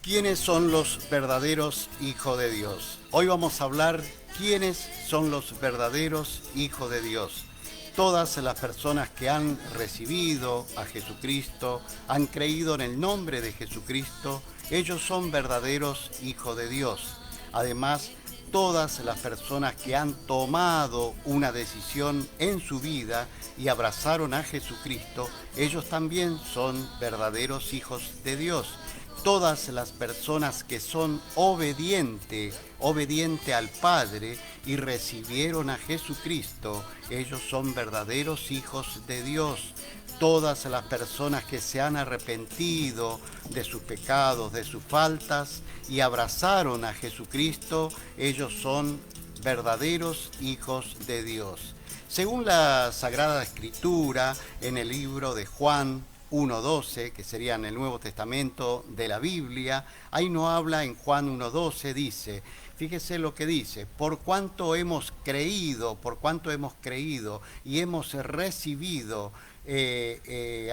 ¿Quiénes son los verdaderos hijos de Dios? Hoy vamos a hablar quiénes son los verdaderos hijos de Dios. Todas las personas que han recibido a Jesucristo, han creído en el nombre de Jesucristo, ellos son verdaderos hijos de Dios. Además, todas las personas que han tomado una decisión en su vida y abrazaron a Jesucristo, ellos también son verdaderos hijos de Dios. Todas las personas que son obedientes al Padre y recibieron a Jesucristo, ellos son verdaderos hijos de Dios. Todas las personas que se han arrepentido de sus pecados, de sus faltas y abrazaron a Jesucristo, ellos son verdaderos hijos de Dios. Según la Sagrada Escritura, en el libro de Juan 1.12, que sería en el Nuevo Testamento de la Biblia, ahí no habla en Juan 1.12, dice, fíjese lo que dice, por cuanto hemos creído y hemos recibido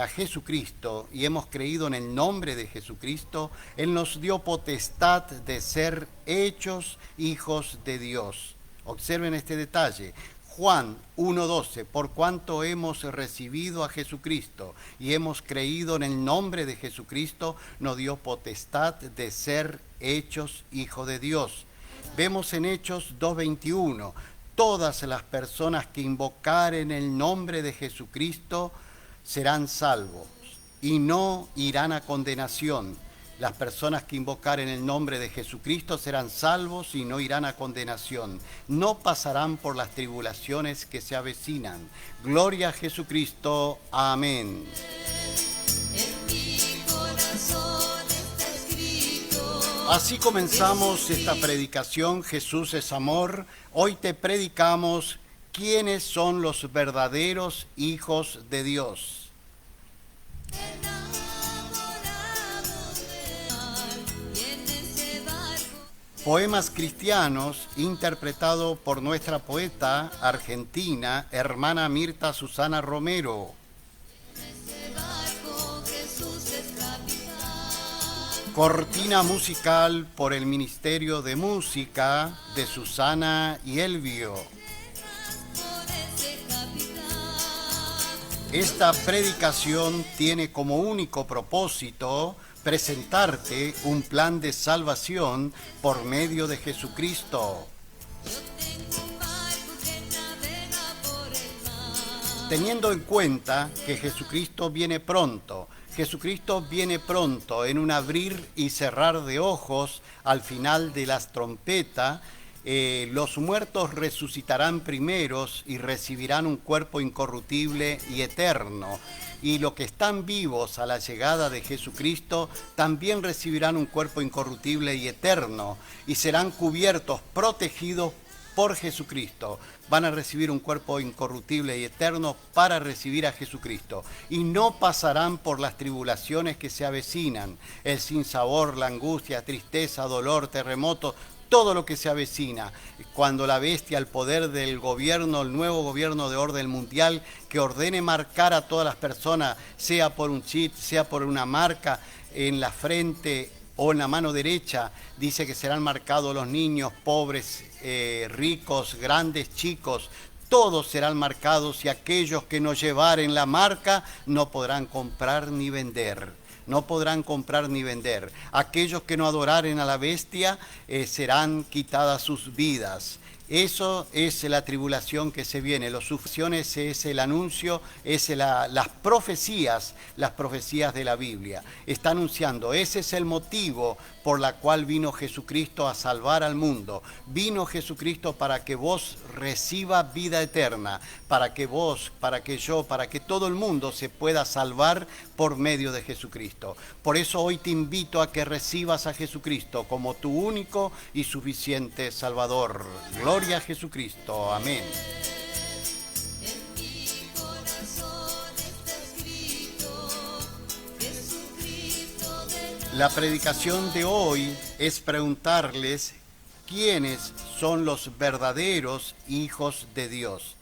a Jesucristo y hemos creído en el nombre de Jesucristo, Él nos dio potestad de ser hechos hijos de Dios. Observen este detalle. Juan 1.12, por cuanto hemos recibido a Jesucristo y hemos creído en el nombre de Jesucristo, nos dio potestad de ser hechos hijos de Dios. Vemos en Hechos 2.21, todas las personas que invocaren el nombre de Jesucristo serán salvos y no irán a condenación. Las personas que invocaren el nombre de Jesucristo serán salvos y no irán a condenación. No pasarán por las tribulaciones que se avecinan. Gloria a Jesucristo. Amén. Así comenzamos esta predicación, Jesús es amor. Hoy te predicamos quiénes son los verdaderos hijos de Dios. Poemas cristianos interpretado por nuestra poeta argentina, hermana Mirta Susana Romero. Cortina musical por el Ministerio de Música de Susana y Elvio. Esta predicación tiene como único propósito presentarte un plan de salvación por medio de Jesucristo. Teniendo en cuenta que Jesucristo viene pronto en un abrir y cerrar de ojos al final de las trompetas, los muertos resucitarán primeros y recibirán un cuerpo incorruptible y eterno. Y los que están vivos a la llegada de Jesucristo también recibirán un cuerpo incorruptible y eterno y serán cubiertos, protegidos por Jesucristo. Van a recibir un cuerpo incorruptible y eterno para recibir a Jesucristo. Y no pasarán por las tribulaciones que se avecinan, el sinsabor, la angustia, tristeza, dolor, terremoto, todo lo que se avecina, cuando la bestia, el poder del gobierno, el nuevo gobierno de orden mundial, que ordene marcar a todas las personas, sea por un chip, sea por una marca en la frente o en la mano derecha, dice que serán marcados los niños, pobres, ricos, grandes, chicos, todos serán marcados y aquellos que no llevaren la marca no podrán comprar ni vender. No podrán comprar ni vender. Aquellos que no adoraren a la bestia serán quitadas sus vidas. Eso es la tribulación que se viene. Las sufriones es el anuncio, es las profecías de la Biblia. Está anunciando, ese es el motivo por la cual vino Jesucristo a salvar al mundo. Vino Jesucristo para que vos reciba vida eterna, para que vos, para que yo, para que todo el mundo se pueda salvar por medio de Jesucristo. Por eso hoy te invito a que recibas a Jesucristo como tu único y suficiente Salvador. Gloria a Jesucristo. Amén. La predicación de hoy es preguntarles quiénes son los verdaderos hijos de Dios.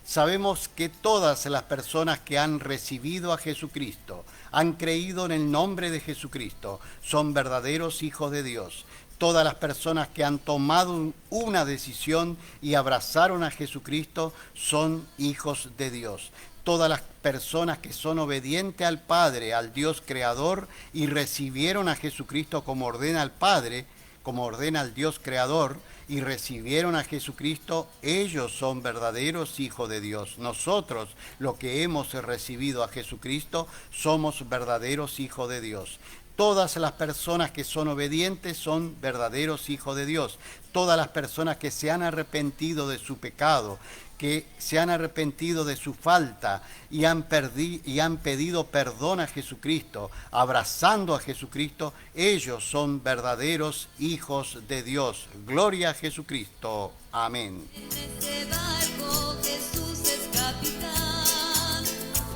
Sabemos que todas las personas que han recibido a Jesucristo, han creído en el nombre de Jesucristo, son verdaderos hijos de Dios. Todas las personas que han tomado una decisión y abrazaron a Jesucristo son hijos de Dios. Todas las personas que son obedientes al Padre, al Dios Creador, y recibieron a Jesucristo como ordena al Padre, como ordena al Dios Creador, y recibieron a Jesucristo, ellos son verdaderos hijos de Dios. Nosotros, los que hemos recibido a Jesucristo, somos verdaderos hijos de Dios. Todas las personas que son obedientes son verdaderos hijos de Dios. Todas las personas que se han arrepentido de su pecado, que se han arrepentido de su falta y han pedido perdón a Jesucristo, abrazando a Jesucristo, ellos son verdaderos hijos de Dios. Gloria a Jesucristo. Amén. En este barco Jesús es capitán.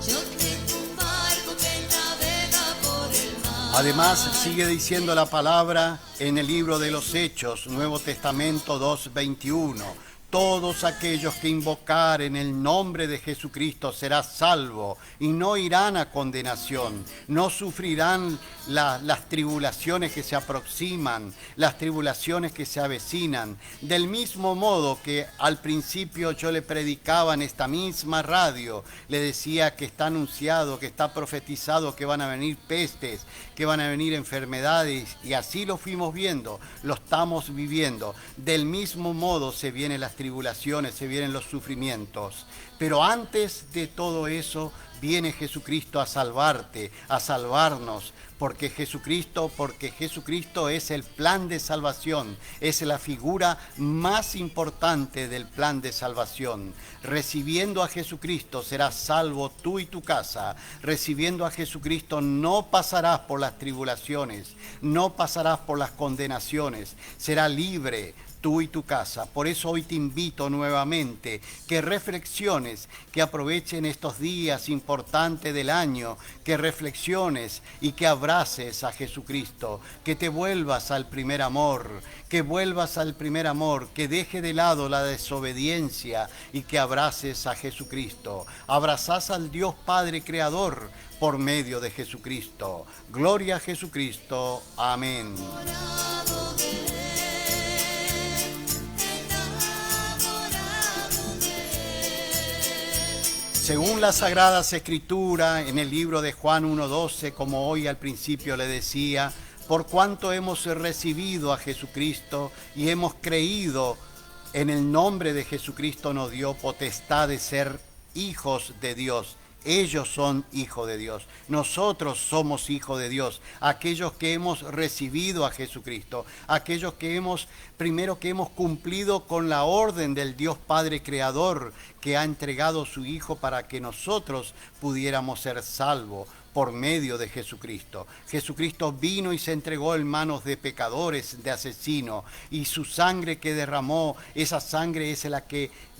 Yo tengo un barco que navega por el mar. Además, sigue diciendo la palabra en el libro de los Hechos, Nuevo Testamento 2:21. Todos aquellos que invocaren el nombre de Jesucristo será salvo y no irán a condenación, no sufrirán las tribulaciones que se aproximan, las tribulaciones que se avecinan. Del mismo modo que al principio yo le predicaba en esta misma radio, le decía que está anunciado, que está profetizado que van a venir pestes, que van a venir enfermedades, y así lo fuimos viendo, lo estamos viviendo. Del mismo modo se vienen las tribulaciones, se vienen los sufrimientos. Pero antes de todo eso, viene Jesucristo a salvarte, a salvarnos, porque Jesucristo es el plan de salvación, es la figura más importante del plan de salvación. Recibiendo a Jesucristo serás salvo tú y tu casa. Recibiendo a Jesucristo no pasarás por las tribulaciones, no pasarás por las condenaciones, serás libre tú y tu casa. Por eso hoy te invito nuevamente que reflexiones, que aprovechen estos días importantes del año, que reflexiones y que abraces a Jesucristo, que te vuelvas al primer amor, que vuelvas al primer amor, que deje de lado la desobediencia y que abraces a Jesucristo. Abrazás al Dios Padre Creador por medio de Jesucristo. Gloria a Jesucristo. Amén. Según las Sagradas Escrituras, en el libro de Juan 1:12, como hoy al principio le decía, por cuanto hemos recibido a Jesucristo y hemos creído en el nombre de Jesucristo, nos dio potestad de ser hijos de Dios. Ellos son hijos de Dios. Nosotros somos hijos de Dios. Aquellos que hemos recibido a Jesucristo. Aquellos que hemos cumplido con la orden del Dios Padre Creador, que ha entregado a su Hijo para que nosotros pudiéramos ser salvos por medio de Jesucristo. Jesucristo vino y se entregó en manos de pecadores, de asesinos, y su sangre que derramó, esa sangre es la que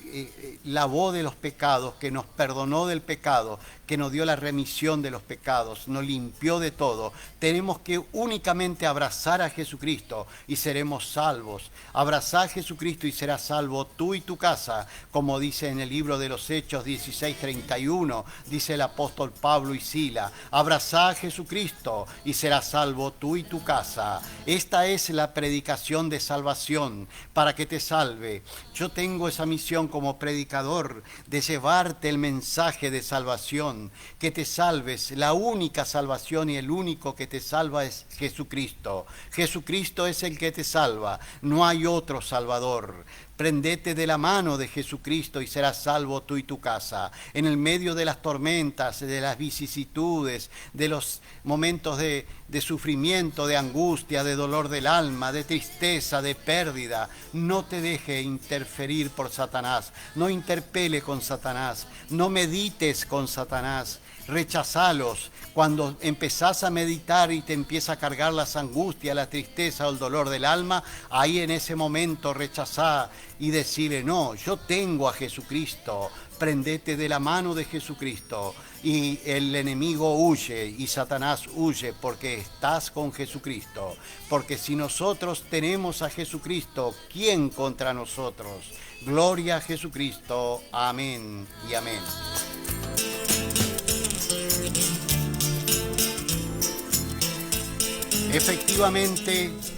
lavó de los pecados, que nos perdonó del pecado, que nos dio la remisión de los pecados, nos limpió de todo. Tenemos que únicamente abrazar a Jesucristo y seremos salvos. Abrazá a Jesucristo y serás salvo tú y tu casa, como dice en el libro de los Hechos 16:31, dice el apóstol Pablo y Sila. Abrazá a Jesucristo y serás salvo tú y tu casa. Esta es la predicación de salvación, para que te salve. Yo tengo esa misión como predicador de llevarte el mensaje de salvación, que te salves. La única salvación y el único que te salva es Jesucristo. Jesucristo es el que te salva, no hay otro salvador. Prendete de la mano de Jesucristo y serás salvo tú y tu casa. En el medio de las tormentas, de las vicisitudes, de los momentos de sufrimiento, de angustia, de dolor del alma, de tristeza, de pérdida, no te deje interferir por Satanás. No interpele con Satanás, no medites con Satanás. Rechazalos. Cuando empezás a meditar y te empieza a cargar las angustias, la tristeza o el dolor del alma, ahí en ese momento rechazá y decirle, no, yo tengo a Jesucristo, prendete de la mano de Jesucristo y el enemigo huye y Satanás huye porque estás con Jesucristo. Porque si nosotros tenemos a Jesucristo, ¿quién contra nosotros? Gloria a Jesucristo. Amén y amén.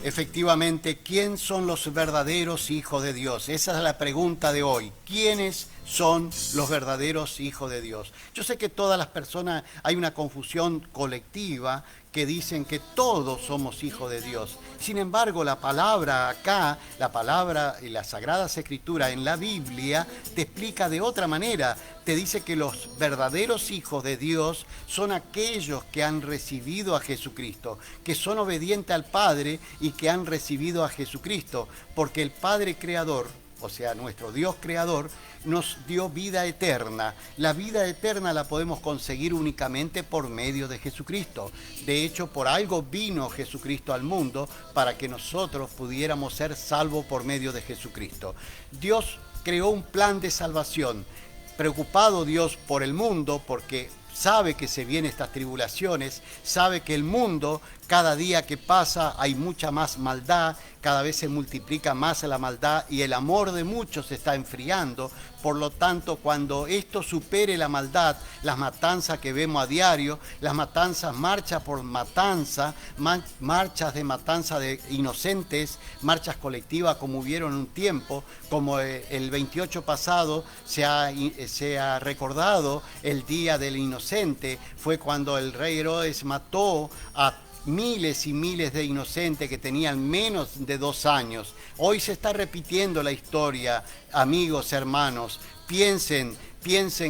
Efectivamente, ¿quién son los verdaderos hijos de Dios? Esa es la pregunta de hoy. ¿Quiénes son los verdaderos hijos de Dios? Yo sé que todas las personas, hay una confusión colectiva que dicen que todos somos hijos de Dios. Sin embargo, la palabra acá, la palabra y las Sagradas Escrituras en la Biblia te explica de otra manera. Te dice que los verdaderos hijos de Dios son aquellos que han recibido a Jesucristo, que son obedientes al Padre y que han recibido a Jesucristo, porque el Padre Creador, o sea, nuestro Dios Creador, nos dio vida eterna. La vida eterna la podemos conseguir únicamente por medio de Jesucristo. De hecho, por algo vino Jesucristo al mundo, para que nosotros pudiéramos ser salvos por medio de Jesucristo. Dios creó un plan de salvación. Preocupado Dios por el mundo, porque sabe que se vienen estas tribulaciones, sabe que el mundo, cada día que pasa hay mucha más maldad, cada vez se multiplica más la maldad y el amor de muchos se está enfriando. Por lo tanto, cuando esto supere la maldad, las matanzas que vemos a diario, las matanzas, marcha por matanza, marchas de matanza de inocentes, marchas colectivas como hubieron en un tiempo, como el 28 pasado se ha recordado el Día del Inocente, fue cuando el rey Herodes mató a miles y miles de inocentes que tenían menos de 2 años. Hoy se está repitiendo la historia, amigos, hermanos. Piensen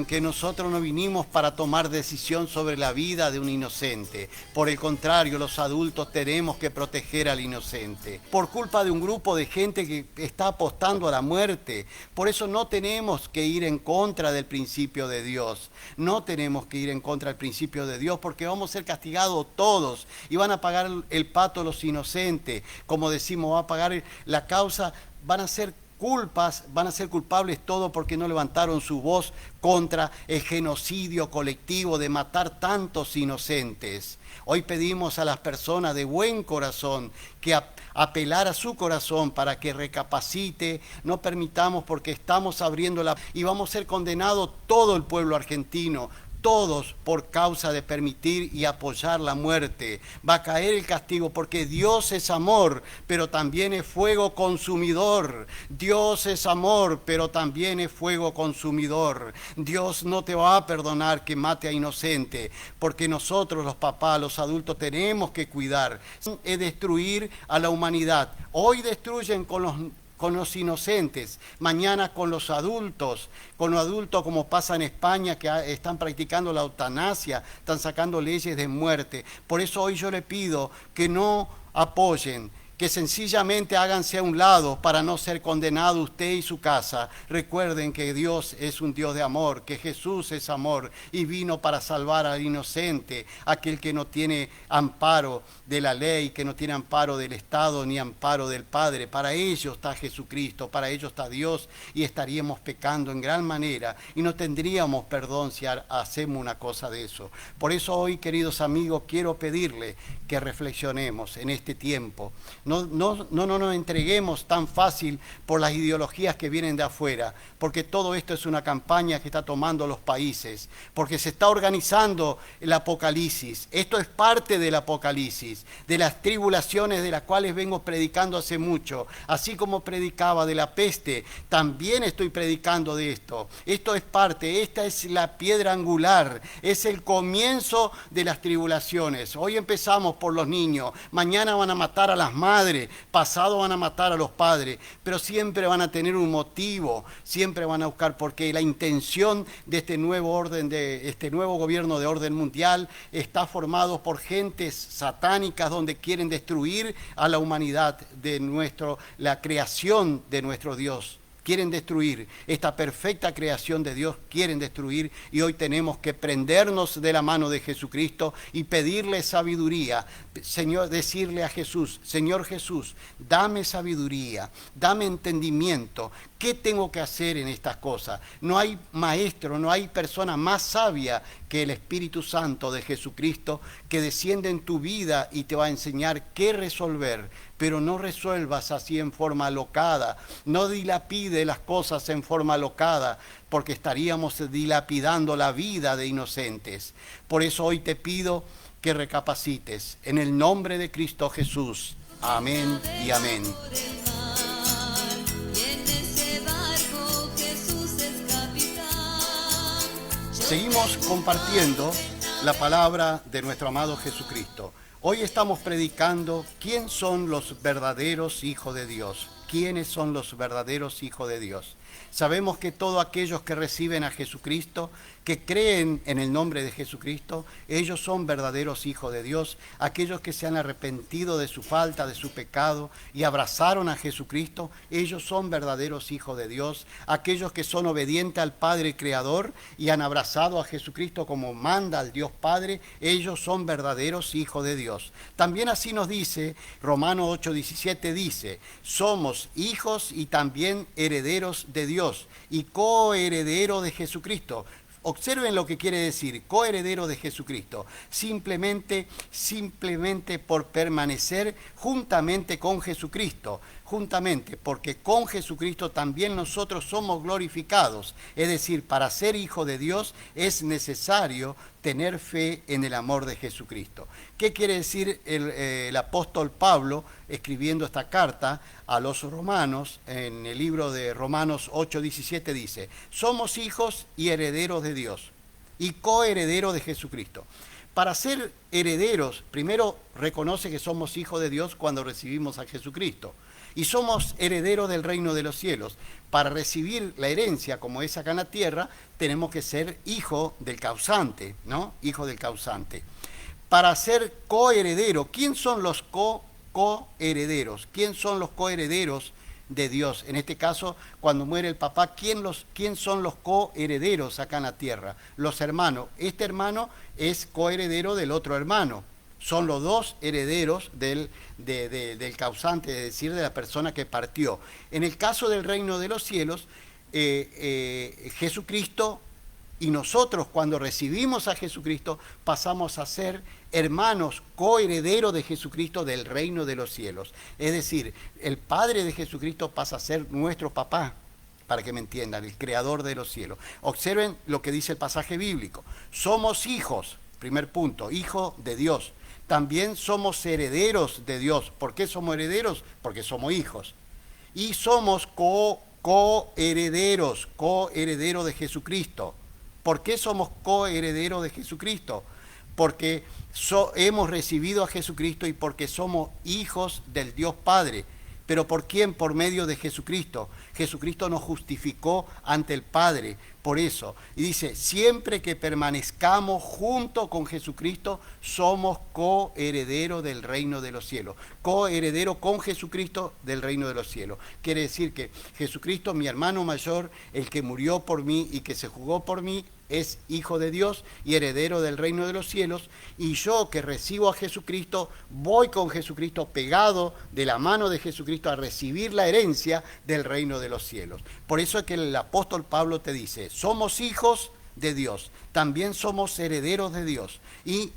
que nosotros no vinimos para tomar decisión sobre la vida de un inocente. Por el contrario, los adultos tenemos que proteger al inocente. Por culpa de un grupo de gente que está apostando a la muerte. Por eso no tenemos que ir en contra del principio de Dios. No tenemos que ir en contra del principio de Dios, porque vamos a ser castigados todos y van a pagar el pato los inocentes. Como decimos, va a pagar la causa, van a ser culpables todos porque no levantaron su voz contra el genocidio colectivo de matar tantos inocentes. Hoy pedimos a las personas de buen corazón que apelar a su corazón para que recapacite. No permitamos, porque estamos abriendo y vamos a ser condenados todo el pueblo argentino, todos, por causa de permitir y apoyar la muerte. Va a caer el castigo, porque Dios es amor, pero también es fuego consumidor. Dios es amor, pero también es fuego consumidor. Dios no te va a perdonar que mate a inocente, porque nosotros los papás, los adultos, tenemos que cuidar. Es destruir a la humanidad. Hoy destruyen con los inocentes, mañana con los adultos como pasa en España, que están practicando la eutanasia, están sacando leyes de muerte. Por eso hoy yo le pido que no apoyen, que sencillamente háganse a un lado para no ser condenado usted y su casa. Recuerden que Dios es un Dios de amor, que Jesús es amor y vino para salvar al inocente, aquel que no tiene amparo de la ley, que no tiene amparo del Estado ni amparo del Padre. Para ellos está Jesucristo, para ellos está Dios, y estaríamos pecando en gran manera y no tendríamos perdón si hacemos una cosa de eso. Por eso hoy, queridos amigos, quiero pedirle que reflexionemos en este tiempo. No nos entreguemos tan fácil por las ideologías que vienen de afuera, porque todo esto es una campaña que está tomando los países, porque se está organizando el Apocalipsis. Esto es parte del Apocalipsis, de las tribulaciones de las cuales vengo predicando hace mucho. Así como predicaba de la peste, también estoy predicando de esto. Esto es parte, esta es la piedra angular, es el comienzo de las tribulaciones. Hoy empezamos por los niños, mañana van a matar a las madres, pasado van a matar a los padres, pero siempre van a tener un motivo, siempre van a buscar, porque la intención de este nuevo orden, de este nuevo gobierno de orden mundial, está formado por gentes satánicas donde quieren destruir a la humanidad de la creación de nuestro Dios. quieren destruir. Esta perfecta creación de Dios quieren destruir, y hoy tenemos que prendernos de la mano de Jesucristo y pedirle sabiduría. Señor, decirle a Jesús: Señor Jesús, dame sabiduría, dame entendimiento. ¿Qué tengo que hacer en estas cosas? No hay maestro, no hay persona más sabia que el Espíritu Santo de Jesucristo, que desciende en tu vida y te va a enseñar qué resolver. Pero no resuelvas así en forma alocada, no dilapide las cosas en forma alocada, porque estaríamos dilapidando la vida de inocentes. Por eso hoy te pido que recapacites en el nombre de Cristo Jesús. Amén y amén. Seguimos compartiendo la palabra de nuestro amado Jesucristo. Hoy estamos predicando quién son los verdaderos hijos de Dios. ¿Quiénes son los verdaderos hijos de Dios? Sabemos que todos aquellos que reciben a Jesucristo, que creen en el nombre de Jesucristo, ellos son verdaderos hijos de Dios. Aquellos que se han arrepentido de su falta, de su pecado y abrazaron a Jesucristo, ellos son verdaderos hijos de Dios. Aquellos que son obedientes al Padre Creador y han abrazado a Jesucristo como manda al Dios Padre, ellos son verdaderos hijos de Dios. También así nos dice, Romanos 8:17 dice: somos hijos y también herederos de Dios y coherederos de Jesucristo. Observen lo que quiere decir, coheredero de Jesucristo. Simplemente por permanecer juntamente con Jesucristo. Juntamente, porque con Jesucristo también nosotros somos glorificados. Es decir, para ser hijo de Dios es necesario tener fe en el amor de Jesucristo. ¿Qué quiere decir el apóstol Pablo escribiendo esta carta a los romanos? En el libro de Romanos 8:17 dice: somos hijos y herederos de Dios y coherederos de Jesucristo. Para ser herederos, primero reconoce que somos hijos de Dios cuando recibimos a Jesucristo. Y somos herederos del reino de los cielos. Para recibir la herencia como es acá en la tierra, tenemos que ser hijo del causante, ¿no? Hijo del causante. Para ser coheredero, ¿quién son los coherederos? ¿Quién son los coherederos de Dios? En este caso, cuando muere el papá, ¿quién son los coherederos acá en la tierra? Los hermanos. Este hermano es coheredero del otro hermano. Son los dos herederos del causante, es decir, de la persona que partió. En el caso del reino de los cielos, Jesucristo y nosotros, cuando recibimos a Jesucristo, pasamos a ser hermanos coherederos de Jesucristo del reino de los cielos. Es decir, el Padre de Jesucristo pasa a ser nuestro papá, para que me entiendan, el creador de los cielos. Observen lo que dice el pasaje bíblico. Somos hijos, primer punto, hijo de Dios. También somos herederos de Dios. ¿Por qué somos herederos? Porque somos hijos. Y somos coherederos de Jesucristo. ¿Por qué somos coherederos de Jesucristo? Porque hemos recibido a Jesucristo y porque somos hijos del Dios Padre. ¿Pero por quién? Por medio de Jesucristo. Jesucristo nos justificó ante el Padre. Por eso, y dice, siempre que permanezcamos junto con Jesucristo, somos coherederos del reino de los cielos. Coheredero con Jesucristo del reino de los cielos. Quiere decir que Jesucristo, mi hermano mayor, el que murió por mí y que se jugó por mí, es hijo de Dios y heredero del reino de los cielos, y yo que recibo a Jesucristo, voy con Jesucristo pegado de la mano de Jesucristo a recibir la herencia del reino de los cielos. Por eso es que el apóstol Pablo te dice, somos hijos de Dios, también somos herederos de Dios y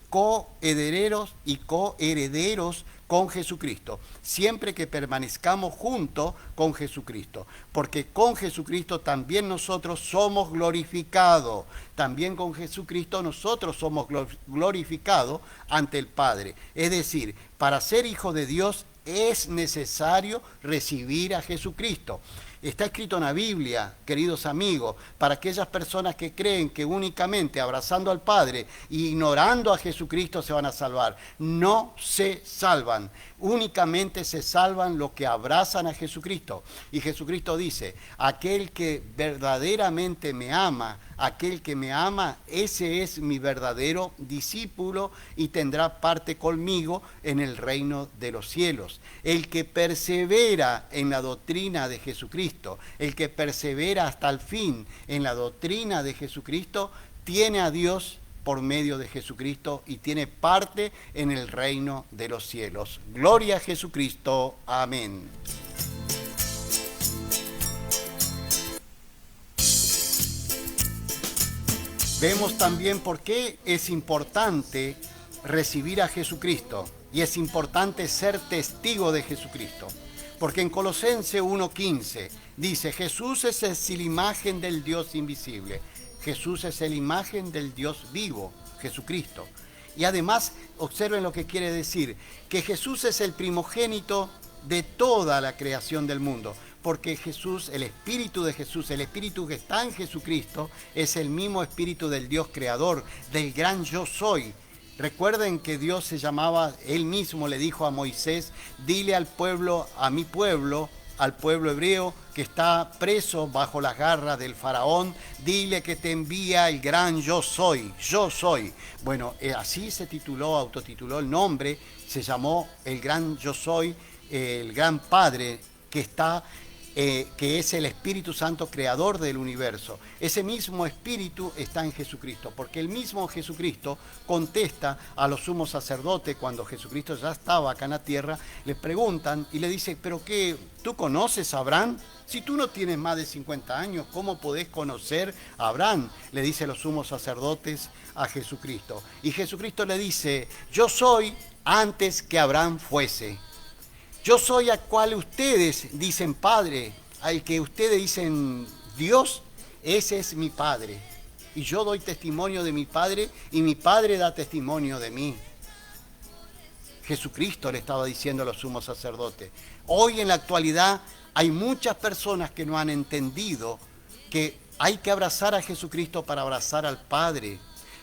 coherederos con Jesucristo, siempre que permanezcamos juntos con Jesucristo, porque con Jesucristo también nosotros somos glorificados, también con Jesucristo nosotros somos glorificados ante el Padre. Es decir, para ser hijo de Dios es necesario recibir a Jesucristo. Está escrito en la Biblia, queridos amigos, para aquellas personas que creen que únicamente abrazando al Padre e ignorando a Jesucristo se van a salvar. No se salvan, únicamente se salvan los que abrazan a Jesucristo. Y Jesucristo dice, aquel que verdaderamente me ama, aquel que me ama, ese es mi verdadero discípulo y tendrá parte conmigo en el reino de los cielos. El que persevera en la doctrina de Jesucristo, el que persevera hasta el fin en la doctrina de Jesucristo, tiene a Dios por medio de Jesucristo y tiene parte en el reino de los cielos. Gloria a Jesucristo. Amén. Vemos también por qué es importante recibir a Jesucristo y es importante ser testigo de Jesucristo. Porque en Colosenses 1:15 dice, Jesús es la imagen del Dios invisible. Jesús es la imagen del Dios vivo, Jesucristo. Y además, observen lo que quiere decir, que Jesús es el primogénito de toda la creación del mundo. Porque Jesús, el Espíritu de Jesús, el Espíritu que está en Jesucristo, es el mismo Espíritu del Dios Creador, del gran yo soy. Recuerden que Dios se llamaba, Él mismo le dijo a Moisés, dile al pueblo, a mi pueblo, al pueblo hebreo que está preso bajo las garras del faraón, dile que te envía el gran yo soy, yo soy. Bueno, así se tituló, autotituló el nombre, se llamó el gran yo soy, el gran Padre que está, que es el Espíritu Santo creador del universo. Ese mismo Espíritu está en Jesucristo, porque el mismo Jesucristo contesta a los sumos sacerdotes cuando Jesucristo ya estaba acá en la tierra, le preguntan y le dice, ¿pero qué? ¿Tú conoces a Abraham? Si tú no tienes más de 50 años, ¿cómo podés conocer a Abraham? Le dice los sumos sacerdotes a Jesucristo. Y Jesucristo le dice, yo soy antes que Abraham fuese. Yo soy al cual ustedes dicen Padre, al que ustedes dicen Dios, ese es mi Padre. Y yo doy testimonio de mi Padre y mi Padre da testimonio de mí. Jesucristo le estaba diciendo a los sumos sacerdotes. Hoy en la actualidad hay muchas personas que no han entendido que hay que abrazar a Jesucristo para abrazar al Padre.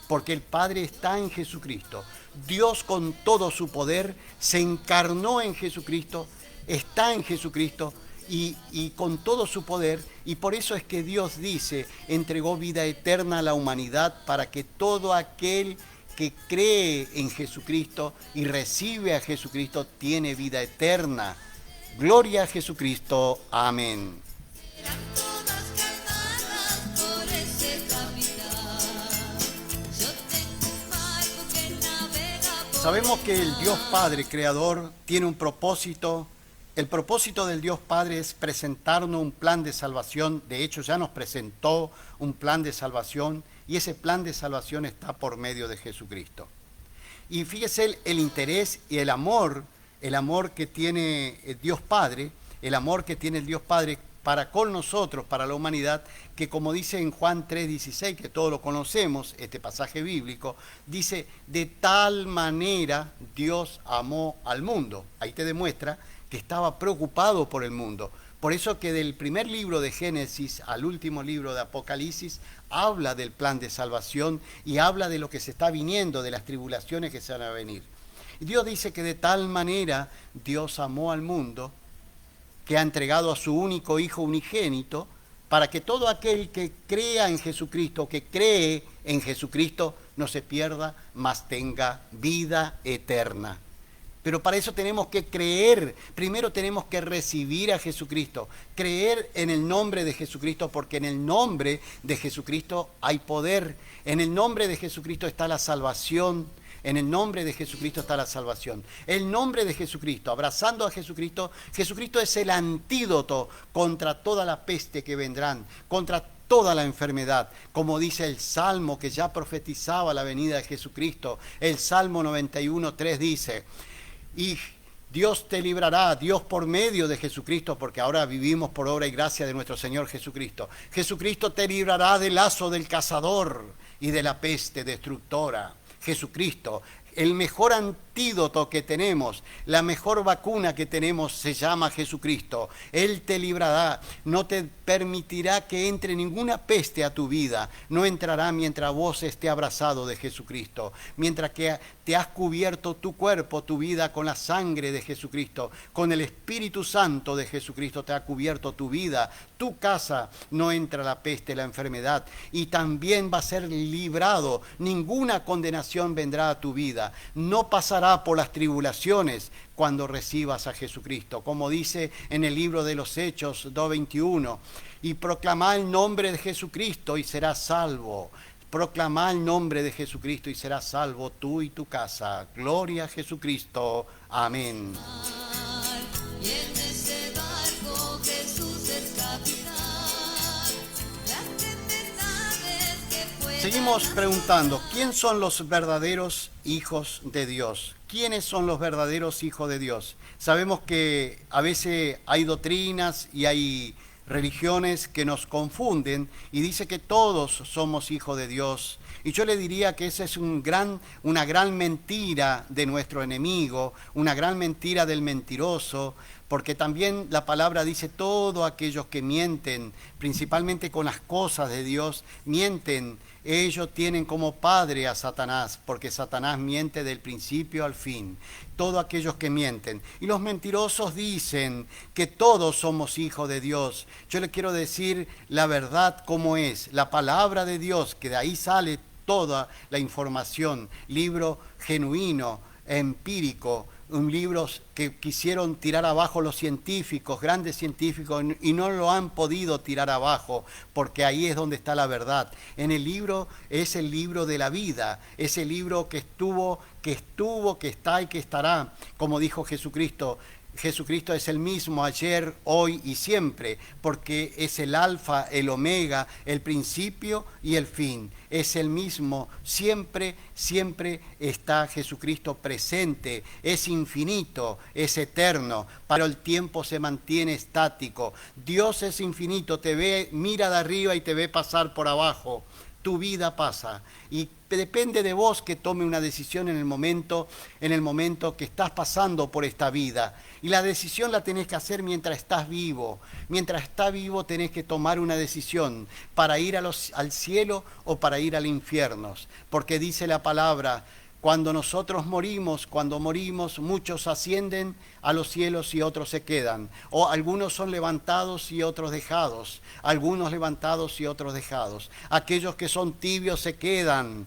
Porque el Padre está en Jesucristo. Dios con todo su poder se encarnó en Jesucristo, está en Jesucristo y con todo su poder. Y por eso es que Dios dice, entregó vida eterna a la humanidad para que todo aquel que cree en Jesucristo y recibe a Jesucristo tiene vida eterna. Gloria a Jesucristo. Amén. Sabemos que el Dios Padre Creador tiene un propósito. El propósito del Dios Padre es presentarnos un plan de salvación. De hecho, ya nos presentó un plan de salvación y ese plan de salvación está por medio de Jesucristo. Y fíjese el interés y el amor que tiene el Dios Padre, el amor que tiene el Dios Padre para con nosotros, para la humanidad, que como dice en Juan 3:16, que todos lo conocemos, este pasaje bíblico, dice, de tal manera Dios amó al mundo. Ahí te demuestra que estaba preocupado por el mundo. Por eso que del primer libro de Génesis al último libro de Apocalipsis, habla del plan de salvación y habla de lo que se está viniendo, de las tribulaciones que se van a venir. Y Dios dice que de tal manera Dios amó al mundo, que ha entregado a su único Hijo unigénito, para que todo aquel que crea en Jesucristo, que cree en Jesucristo, no se pierda, mas tenga vida eterna. Pero para eso tenemos que creer, primero tenemos que recibir a Jesucristo, creer en el nombre de Jesucristo, porque en el nombre de Jesucristo hay poder, en el nombre de Jesucristo está la salvación. En el nombre de Jesucristo está la salvación. El nombre de Jesucristo, abrazando a Jesucristo, Jesucristo es el antídoto contra toda la peste que vendrán, contra toda la enfermedad. Como dice el Salmo que ya profetizaba la venida de Jesucristo, el Salmo 91:3 dice, y Dios te librará, Dios por medio de Jesucristo, porque ahora vivimos por obra y gracia de nuestro Señor Jesucristo. Jesucristo te librará del lazo del cazador y de la peste destructora. Jesucristo, El mejor antídoto que tenemos, la mejor vacuna que tenemos se llama Jesucristo. Él te librará, no te permitirá que entre ninguna peste a tu vida. No entrará mientras vos estés abrazado de Jesucristo. Mientras que te has cubierto tu cuerpo, tu vida con la sangre de Jesucristo, con el Espíritu Santo de Jesucristo te ha cubierto tu vida. Tu casa no entra la peste, la enfermedad, y también va a ser librado. Ninguna condenación vendrá a tu vida. No pasará por las tribulaciones cuando recibas a Jesucristo, como dice en el libro de los Hechos 2:21, y proclamá el nombre de Jesucristo y serás salvo. Proclamá el nombre de Jesucristo y serás salvo tú y tu casa. Gloria a Jesucristo. Amén. Y en ese barco Jesús es capitán. Las tempestades que puedan Seguimos preguntando, ¿quién son los verdaderos hijos de Dios? ¿Quiénes son los verdaderos hijos de Dios? Sabemos que a veces hay doctrinas y hay religiones que nos confunden y dice que todos somos hijos de Dios. Y yo le diría que esa es una gran mentira de nuestro enemigo, una gran mentira del mentiroso, porque también la palabra dice todos aquellos que mienten, principalmente con las cosas de Dios, mienten. Ellos tienen como padre a Satanás, porque Satanás miente del principio al fin. Todos aquellos que mienten. Y los mentirosos dicen que todos somos hijos de Dios. Yo les quiero decir la verdad como es, la palabra de Dios, que de ahí sale toda la información. Libro genuino, empírico, un libro que quisieron tirar abajo los científicos, grandes científicos, y no lo han podido tirar abajo, porque ahí es donde está la verdad. En el libro es el libro de la vida, es el libro que estuvo, que está y que estará, como dijo Jesucristo. Jesucristo es el mismo ayer, hoy y siempre, porque es el alfa, el omega, el principio y el fin. Es el mismo, siempre, siempre está Jesucristo presente, es infinito, es eterno, pero el tiempo se mantiene estático. Dios es infinito, te ve, mira de arriba y te ve pasar por abajo. Tu vida pasa y depende de vos que tome una decisión en el momento que estás pasando por esta vida. Y la decisión la tenés que hacer mientras estás vivo. Mientras estás vivo tenés que tomar una decisión para ir al cielo o para ir al infierno. Porque dice la palabra, cuando nosotros morimos, muchos ascienden a los cielos y otros se quedan. O algunos son levantados y otros dejados. Algunos levantados y otros dejados. Aquellos que son tibios se quedan.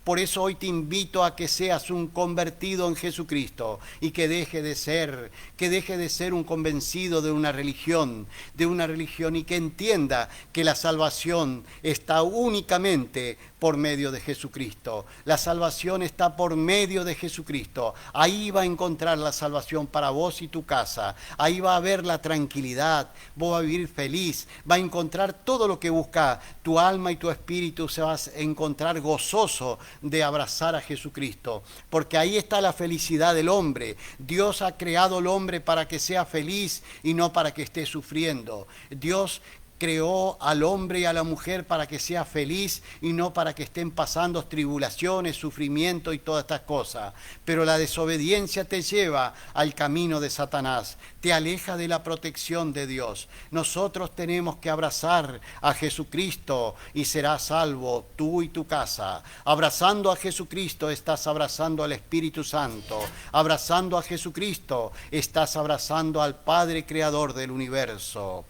Por eso hoy te invito a que seas un convertido en Jesucristo y que deje de ser un convencido de una religión y que entienda que la salvación está únicamente por medio de Jesucristo. La salvación está por medio de Jesucristo. Ahí va a encontrar la salvación para vos y tu casa. Ahí va a haber la tranquilidad. Vos vas a vivir feliz. Va a encontrar todo lo que busca. Tu alma y tu espíritu se vas a encontrar gozoso de abrazar a Jesucristo. Porque ahí está la felicidad del hombre. Dios ha creado al hombre para que sea feliz y no para que esté sufriendo. Dios creó al hombre y a la mujer para que sea feliz y no para que estén pasando tribulaciones, sufrimiento y todas estas cosas. Pero la desobediencia te lleva al camino de Satanás, te aleja de la protección de Dios. Nosotros tenemos que abrazar a Jesucristo y serás salvo tú y tu casa. Abrazando a Jesucristo estás abrazando al Espíritu Santo. Abrazando a Jesucristo estás abrazando al Padre Creador del universo.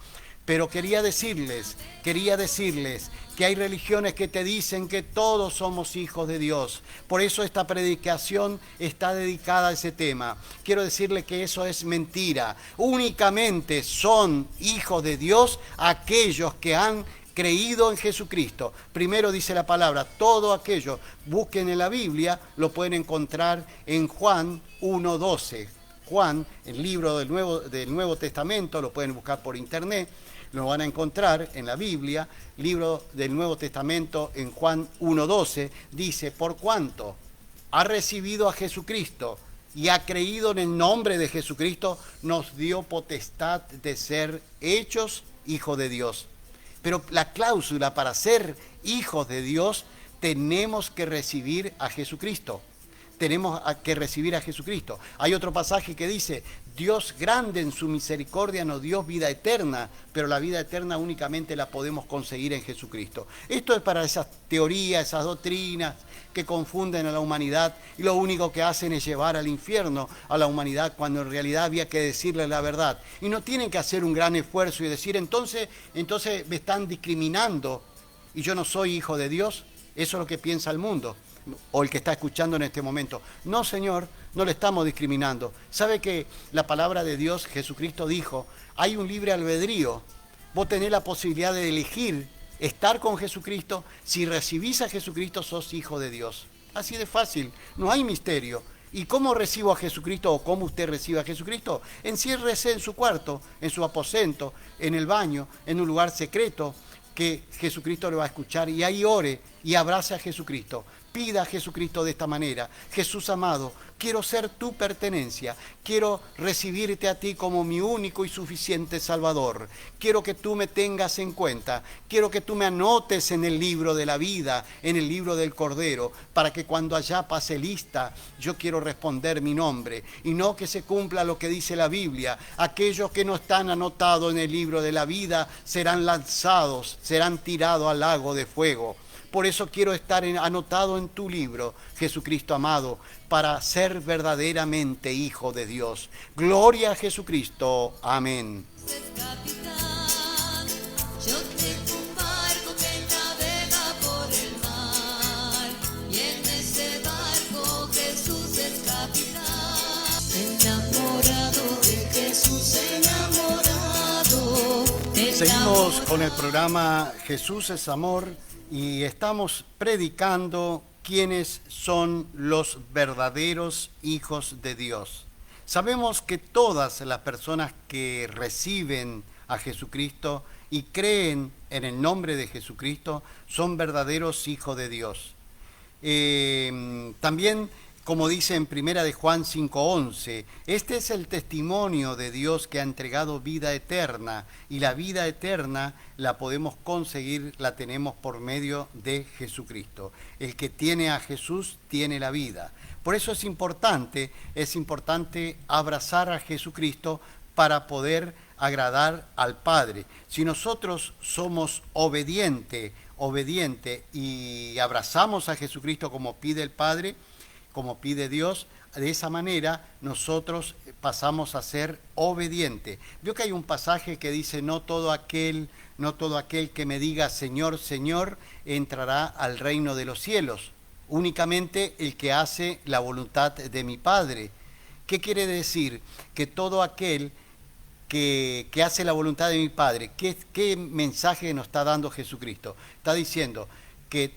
Pero quería decirles que hay religiones que te dicen que todos somos hijos de Dios. Por eso esta predicación está dedicada a ese tema. Quiero decirles que eso es mentira. Únicamente son hijos de Dios aquellos que han creído en Jesucristo. Primero dice la palabra, todo aquello, busquen en la Biblia, lo pueden encontrar en Juan 1:12. Juan, el libro del Nuevo Testamento, lo pueden buscar por internet, lo van a encontrar en la Biblia, libro del Nuevo Testamento en Juan 1:12, dice, por cuanto ha recibido a Jesucristo y ha creído en el nombre de Jesucristo, nos dio potestad de ser hechos hijos de Dios. Pero la cláusula para ser hijos de Dios, tenemos que recibir a Jesucristo. tenemos que recibir a Jesucristo. Hay otro pasaje que dice, Dios grande en su misericordia nos dio vida eterna, pero la vida eterna únicamente la podemos conseguir en Jesucristo. Esto es para esas teorías, esas doctrinas que confunden a la humanidad y lo único que hacen es llevar al infierno a la humanidad cuando en realidad había que decirle la verdad. Y no tienen que hacer un gran esfuerzo y decir, entonces me están discriminando y yo no soy hijo de Dios. Eso es lo que piensa el mundo o el que está escuchando en este momento. No, Señor, no le estamos discriminando. ¿Sabe que la palabra de Dios, Jesucristo dijo, hay un libre albedrío? Vos tenés la posibilidad de elegir estar con Jesucristo. Si recibís a Jesucristo, sos hijo de Dios. Así de fácil, no hay misterio. ¿Y cómo recibo a Jesucristo o cómo usted recibe a Jesucristo? Enciérrese en su cuarto, en su aposento, en el baño, en un lugar secreto que Jesucristo le va a escuchar y ahí ore y abrace a Jesucristo. Pida a Jesucristo de esta manera: Jesús amado, quiero ser tu pertenencia, quiero recibirte a ti como mi único y suficiente Salvador. Quiero que tú me tengas en cuenta, quiero que tú me anotes en el libro de la vida, en el libro del Cordero, para que cuando allá pase lista, yo quiero responder mi nombre, y no que se cumpla lo que dice la Biblia: aquellos que no están anotados en el libro de la vida serán lanzados, serán tirados al lago de fuego. Por eso quiero estar anotado en tu libro, Jesucristo amado, para ser verdaderamente hijo de Dios. Gloria a Jesucristo. Amén. Capitán, yo tengo un barco que navega por el mar, y en ese barco Jesús es capitán. Enamorado de Jesús, enamorado. Seguimos con el programa Jesús es Amor y estamos predicando quiénes son los verdaderos hijos de Dios. Sabemos que todas las personas que reciben a Jesucristo y creen en el nombre de Jesucristo son verdaderos hijos de Dios. También, como dice en 1 de Juan 5:11, este es el testimonio de Dios que ha entregado vida eterna, y la vida eterna la podemos conseguir, la tenemos por medio de Jesucristo. El que tiene a Jesús tiene la vida. Por eso es importante abrazar a Jesucristo para poder agradar al Padre. Si nosotros somos obedientes y abrazamos a Jesucristo como pide el Padre, como pide Dios, de esa manera nosotros pasamos a ser obedientes. Vio que hay un pasaje que dice: no todo aquel que me diga Señor, Señor, entrará al reino de los cielos, únicamente el que hace la voluntad de mi Padre. ¿Qué quiere decir? Que todo aquel que hace la voluntad de mi Padre, ¿qué mensaje nos está dando Jesucristo? Está diciendo que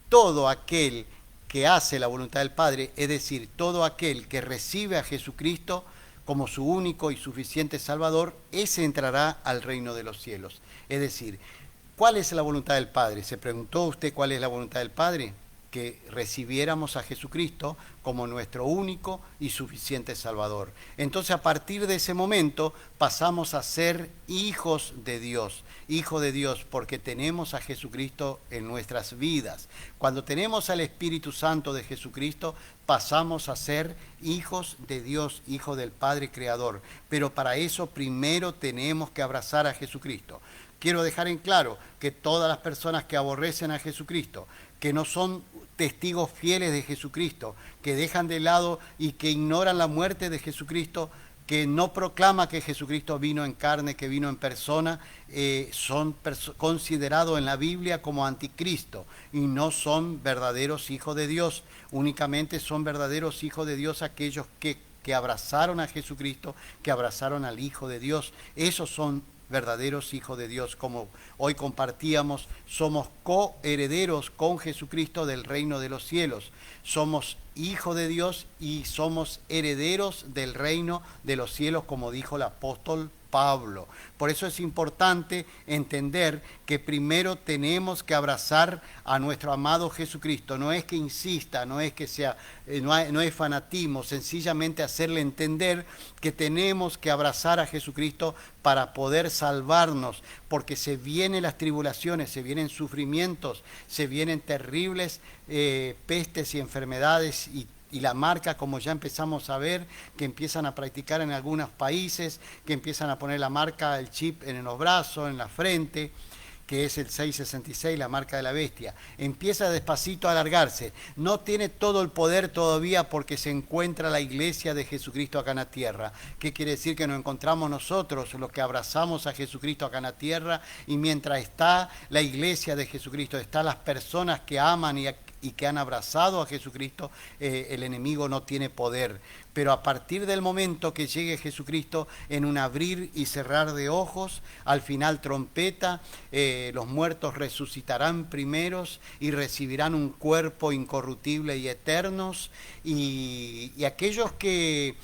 todo aquel que hace la voluntad del Padre, es decir, todo aquel que recibe a Jesucristo como su único y suficiente Salvador, ese entrará al reino de los cielos. Es decir, ¿cuál es la voluntad del Padre? ¿Se preguntó usted cuál es la voluntad del Padre? Que recibiéramos a Jesucristo como nuestro único y suficiente Salvador. Entonces, a partir de ese momento pasamos a ser hijos de Dios porque tenemos a Jesucristo en nuestras vidas. Cuando tenemos al Espíritu Santo de Jesucristo, pasamos a ser hijos de Dios, hijos del Padre Creador. Pero para eso primero tenemos que abrazar a Jesucristo. Quiero dejar en claro que todas las personas que aborrecen a Jesucristo, que no son testigos fieles de Jesucristo, que dejan de lado y que ignoran la muerte de Jesucristo, que no proclama que Jesucristo vino en carne, que vino en persona, son considerados en la Biblia como anticristo y no son verdaderos hijos de Dios. Únicamente son verdaderos hijos de Dios aquellos que abrazaron a Jesucristo, que abrazaron al Hijo de Dios. Esos son verdaderos hijos de Dios. Como hoy compartíamos, somos coherederos con Jesucristo del reino de los cielos. Somos hijos de Dios y somos herederos del reino de los cielos, como dijo el apóstol Pablo. Por eso es importante entender que primero tenemos que abrazar a nuestro amado Jesucristo. No es que insista, no es que sea, no es fanatismo, sencillamente hacerle entender que tenemos que abrazar a Jesucristo para poder salvarnos, porque se vienen las tribulaciones, se vienen sufrimientos, se vienen terribles pestes y enfermedades y la marca, como ya empezamos a ver, que empiezan a practicar en algunos países, que empiezan a poner la marca, el chip en los brazos, en la frente, que es el 666, la marca de la bestia. Empieza despacito a alargarse. No tiene todo el poder todavía porque se encuentra la iglesia de Jesucristo acá en la tierra. ¿Qué quiere decir? Que nos encontramos nosotros, los que abrazamos a Jesucristo acá en la tierra, y mientras está la iglesia de Jesucristo, están las personas que aman y que han abrazado a Jesucristo, el enemigo no tiene poder. Pero a partir del momento que llegue Jesucristo, en un abrir y cerrar de ojos, al final trompeta, los muertos resucitarán primeros y recibirán un cuerpo incorruptible y eternos, y aquellos que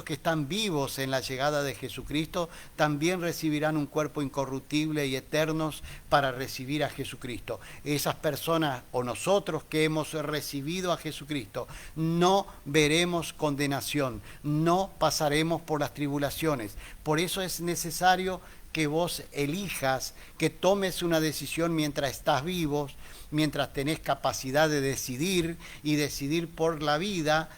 están vivos en la llegada de Jesucristo también recibirán un cuerpo incorruptible y eternos para recibir a Jesucristo. Esas personas, o nosotros que hemos recibido a Jesucristo, no veremos condenación, no pasaremos por las tribulaciones. Por eso es necesario que vos elijas, que tomes una decisión mientras estás vivos, mientras tenés capacidad de decidir y decidir por la vida,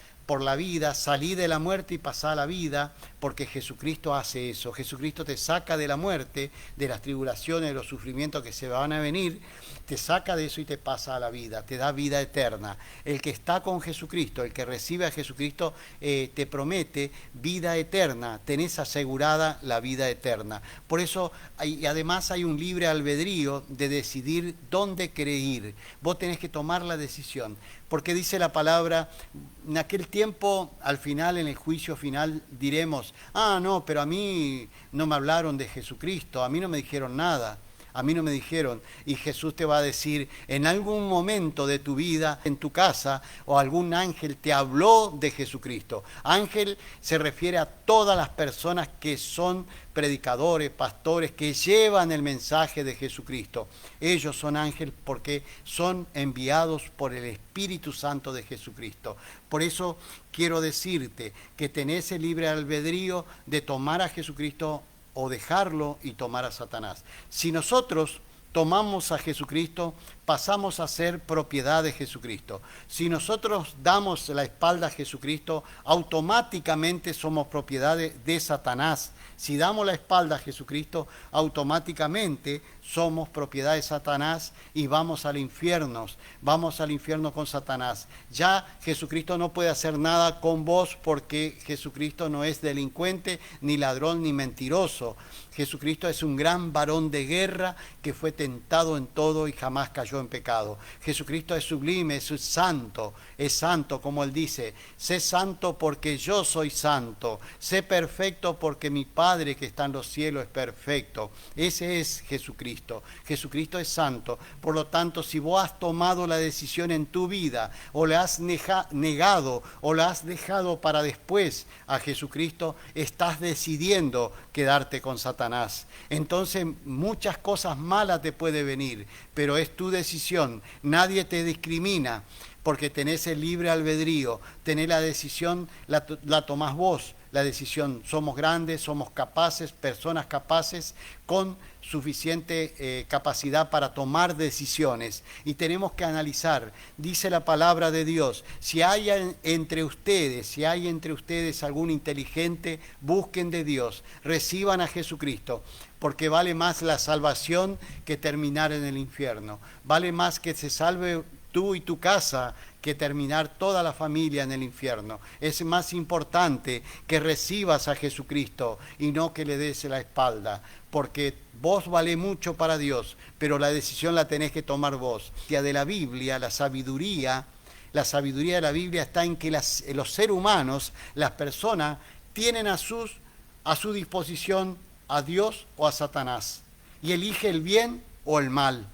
salí de la muerte y pasá a la vida, porque Jesucristo hace eso. Jesucristo te saca de la muerte, de las tribulaciones, de los sufrimientos que se van a venir, te saca de eso y te pasa a la vida, te da vida eterna. El que está con Jesucristo, el que recibe a Jesucristo, te promete vida eterna, tenés asegurada la vida eterna. Por eso, además hay un libre albedrío de decidir dónde querer ir. Vos tenés que tomar la decisión, porque dice la palabra, en aquel tiempo, al final, en el juicio final, diremos, no, pero a mí no me hablaron de Jesucristo, a mí no me dijeron nada. A mí no me dijeron. Y Jesús te va a decir, en algún momento de tu vida, en tu casa, o algún ángel te habló de Jesucristo. Ángel se refiere a todas las personas que son predicadores, pastores, que llevan el mensaje de Jesucristo. Ellos son ángeles porque son enviados por el Espíritu Santo de Jesucristo. Por eso quiero decirte que tenés el libre albedrío de tomar a Jesucristo o dejarlo y tomar a Satanás. Si nosotros tomamos a Jesucristo, pasamos a ser propiedad de Jesucristo. Si nosotros damos la espalda a Jesucristo, automáticamente somos propiedad de Satanás. Si damos la espalda a Jesucristo, automáticamente somos propiedad de Satanás y vamos al infierno con Satanás. Ya Jesucristo no puede hacer nada con vos porque Jesucristo no es delincuente, ni ladrón, ni mentiroso. Jesucristo es un gran varón de guerra que fue tentado en todo y jamás cayó en pecado. Jesucristo es sublime, es santo, como él dice, sé santo porque yo soy santo, sé perfecto porque mi Padre que está en los cielos es perfecto. Ese es Jesucristo. Jesucristo es santo. Por lo tanto, si vos has tomado la decisión en tu vida, o la has negado, o la has dejado para después a Jesucristo, estás decidiendo quedarte con Satanás. Entonces, muchas cosas malas te pueden venir, pero es tu decisión. Nadie te discrimina porque tenés el libre albedrío, tenés la decisión, la tomás vos. La decisión, somos grandes, somos capaces, personas capaces con suficiente capacidad para tomar decisiones, y tenemos que analizar. Dice la palabra de Dios, si hay entre ustedes algún inteligente, busquen de Dios, reciban a Jesucristo, porque vale más la salvación que terminar en el infierno, vale más que se salve tú y tu casa que terminar toda la familia en el infierno. Es más importante que recibas a Jesucristo y no que le des la espalda, porque vos valés mucho para Dios, pero la decisión la tenés que tomar vos. De la Biblia, la sabiduría de la Biblia está en que los seres humanos, las personas, tienen a su disposición a Dios o a Satanás, y elige el bien o el mal,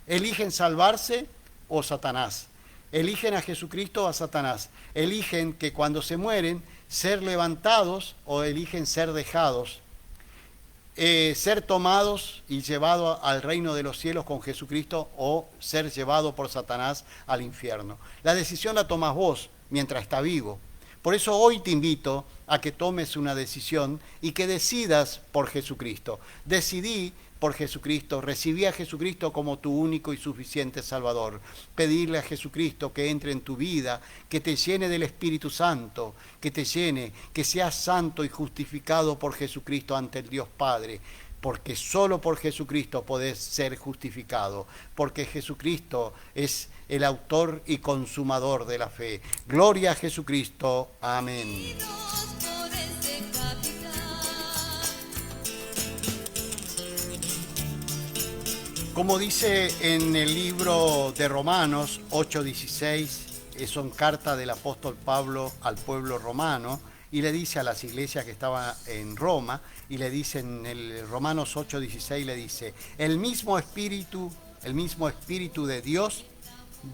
eligen salvarse o Satanás. Eligen a Jesucristo o a Satanás. Eligen que cuando se mueren, ser levantados o eligen ser dejados. Ser tomados y llevados al reino de los cielos con Jesucristo o ser llevado por Satanás al infierno. La decisión la tomás vos mientras está vivo. Por eso hoy te invito a que tomes una decisión y que decidas por Jesucristo. Decidí por Jesucristo, recibí a Jesucristo como tu único y suficiente Salvador. Pedirle a Jesucristo que entre en tu vida, que te llene del Espíritu Santo, que te llene, que seas santo y justificado por Jesucristo ante el Dios Padre. Porque solo por Jesucristo podés ser justificado, porque Jesucristo es el autor y consumador de la fe. Gloria a Jesucristo. Amén. Por ese capitán. Como dice en el libro de Romanos 8:16, son cartas del apóstol Pablo al pueblo romano, y le dice a las iglesias que estaban en Roma, y le dice en el Romanos 8:16, le dice, el mismo Espíritu de Dios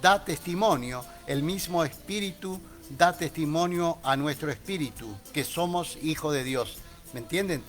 da testimonio, el mismo Espíritu da testimonio a nuestro espíritu, que somos hijos de Dios. ¿Me entienden?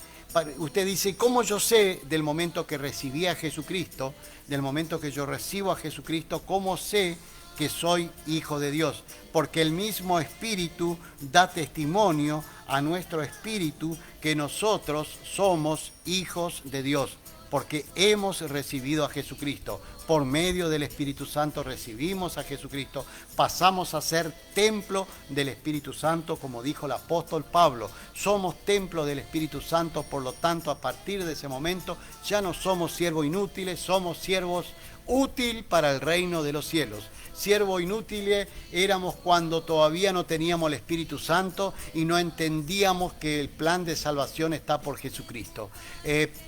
Usted dice, ¿cómo yo sé del momento que recibí a Jesucristo, del momento que yo recibo a Jesucristo, cómo sé que soy hijo de Dios? Porque el mismo Espíritu da testimonio a nuestro espíritu que nosotros somos hijos de Dios, porque hemos recibido a Jesucristo. Por medio del Espíritu Santo recibimos a Jesucristo, pasamos a ser templo del Espíritu Santo, como dijo el apóstol Pablo. Somos templo del Espíritu Santo, por lo tanto, a partir de ese momento ya no somos siervos inútiles, somos siervos útil para el reino de los cielos. Siervos inútiles éramos cuando todavía no teníamos el Espíritu Santo y no entendíamos que el plan de salvación está por Jesucristo.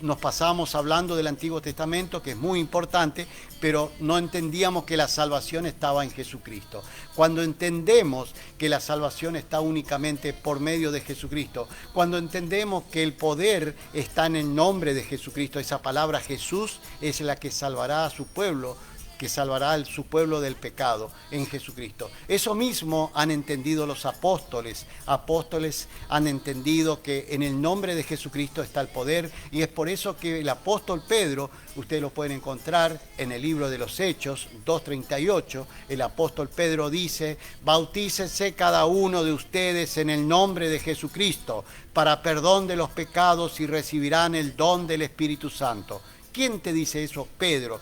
Nos pasábamos hablando del Antiguo Testamento, que es muy importante, pero no entendíamos que la salvación estaba en Jesucristo. Cuando entendemos que la salvación está únicamente por medio de Jesucristo, cuando entendemos que el poder está en el nombre de Jesucristo, esa palabra Jesús es la que salvará a su pueblo, que salvará a su pueblo del pecado en Jesucristo. Eso mismo han entendido los apóstoles. Apóstoles han entendido que en el nombre de Jesucristo está el poder, y es por eso que el apóstol Pedro, ustedes lo pueden encontrar en el libro de los Hechos 2:38, el apóstol Pedro dice, bautícese cada uno de ustedes en el nombre de Jesucristo para perdón de los pecados y recibirán el don del Espíritu Santo. ¿Quién te dice eso? Pedro.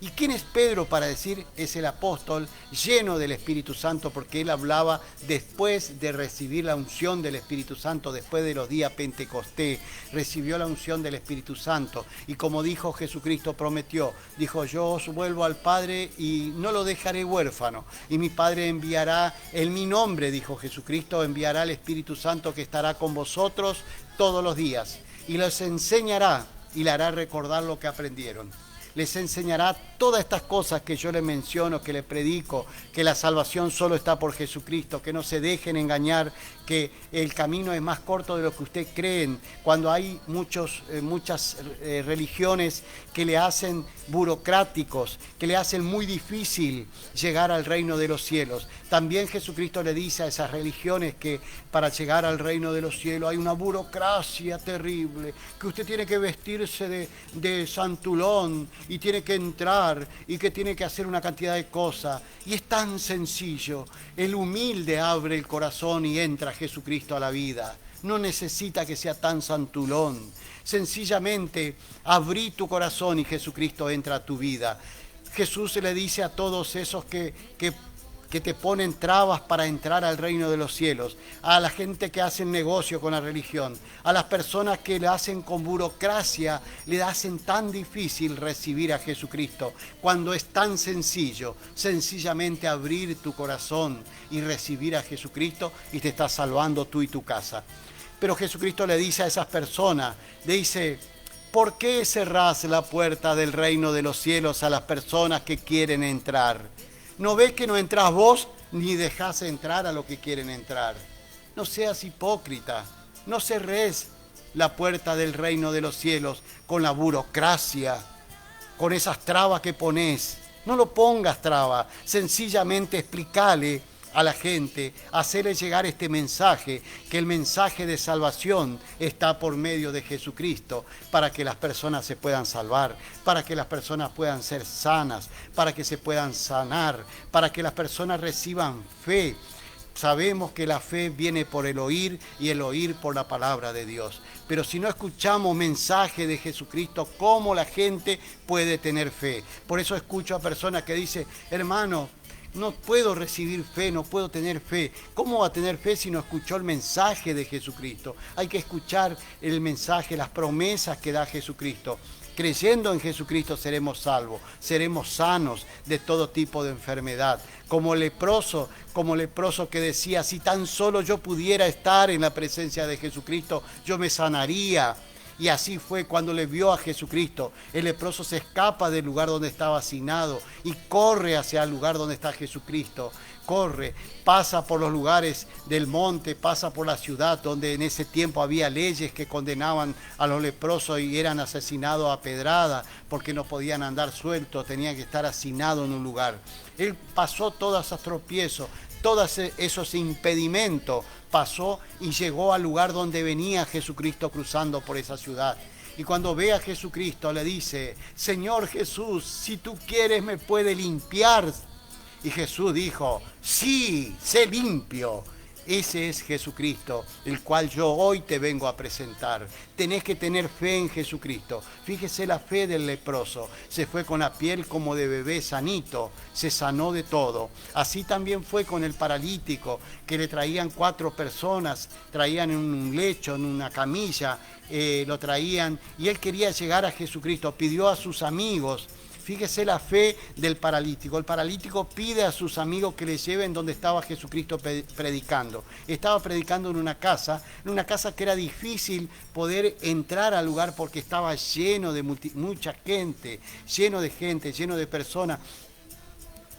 ¿Y quién es Pedro para decir? Es el apóstol lleno del Espíritu Santo, porque él hablaba después de recibir la unción del Espíritu Santo, después de los días Pentecostés, recibió la unción del Espíritu Santo. Y como dijo Jesucristo, prometió, dijo, yo os vuelvo al Padre y no lo dejaré huérfano. Y mi Padre enviará en mi nombre, dijo Jesucristo, enviará el Espíritu Santo que estará con vosotros todos los días. Y les enseñará y le hará recordar lo que aprendieron. Les enseñará todas estas cosas que yo les menciono, que les predico, que la salvación solo está por Jesucristo, que no se dejen engañar, que el camino es más corto de lo que ustedes creen, cuando hay muchas religiones que le hacen burocráticos, que le hacen muy difícil llegar al reino de los cielos. También Jesucristo le dice a esas religiones que para llegar al reino de los cielos hay una burocracia terrible, que usted tiene que vestirse de santulón y tiene que entrar y que tiene que hacer una cantidad de cosas. Y es tan sencillo. El humilde abre el corazón y entra Jesucristo a la vida. No necesita que sea tan santulón. Sencillamente abrí tu corazón y Jesucristo entra a tu vida. Jesús le dice a todos esos que te ponen trabas para entrar al reino de los cielos, a la gente que hace negocio con la religión, a las personas que le hacen con burocracia, le hacen tan difícil recibir a Jesucristo, cuando es tan sencillo, sencillamente abrir tu corazón y recibir a Jesucristo, y te está salvando tú y tu casa. Pero Jesucristo le dice a esas personas, le dice, ¿por qué cerrás la puerta del reino de los cielos a las personas que quieren entrar? ¿No ves que no entrás vos ni dejás entrar a los que quieren entrar? No seas hipócrita, no cerrés la puerta del reino de los cielos con la burocracia, con esas trabas que ponés. No lo pongas traba, sencillamente explícale a la gente, hacerle llegar este mensaje, que el mensaje de salvación está por medio de Jesucristo, para que las personas se puedan salvar, para que las personas puedan ser sanas, para que se puedan sanar, para que las personas reciban fe. Sabemos que la fe viene por el oír y el oír por la palabra de Dios. Pero si no escuchamos mensaje de Jesucristo, ¿cómo la gente puede tener fe? Por eso escucho a personas que dicen, hermano, no puedo recibir fe, no puedo tener fe. ¿Cómo va a tener fe si no escuchó el mensaje de Jesucristo? Hay que escuchar el mensaje, las promesas que da Jesucristo. Creyendo en Jesucristo seremos salvos, seremos sanos de todo tipo de enfermedad. Como leproso que decía, si tan solo yo pudiera estar en la presencia de Jesucristo, yo me sanaría. Y así fue cuando le vio a Jesucristo. El leproso se escapa del lugar donde estaba hacinado y corre hacia el lugar donde está Jesucristo. Corre, pasa por los lugares del monte, pasa por la ciudad donde en ese tiempo había leyes que condenaban a los leprosos y eran asesinados a pedrada porque no podían andar sueltos, tenían que estar hacinados en un lugar. Él pasó todos esos tropiezos, todos esos impedimentos, pasó y llegó al lugar donde venía Jesucristo cruzando por esa ciudad. Y cuando ve a Jesucristo le dice, Señor Jesús, si tú quieres me puede limpiar. Y Jesús dijo, sí, sé limpio. Ese es Jesucristo, el cual yo hoy te vengo a presentar. Tenés que tener fe en Jesucristo. Fíjese la fe del leproso. Se fue con la piel como de bebé sanito, se sanó de todo. Así también fue con el paralítico, que le traían 4 personas, traían en un lecho, en una camilla, lo traían, y él quería llegar a Jesucristo, pidió a sus amigos. Fíjese la fe del paralítico. El paralítico pide a sus amigos que le lleven donde estaba Jesucristo predicando. Estaba predicando en una casa que era difícil poder entrar al lugar porque estaba lleno de mucha gente, lleno de personas.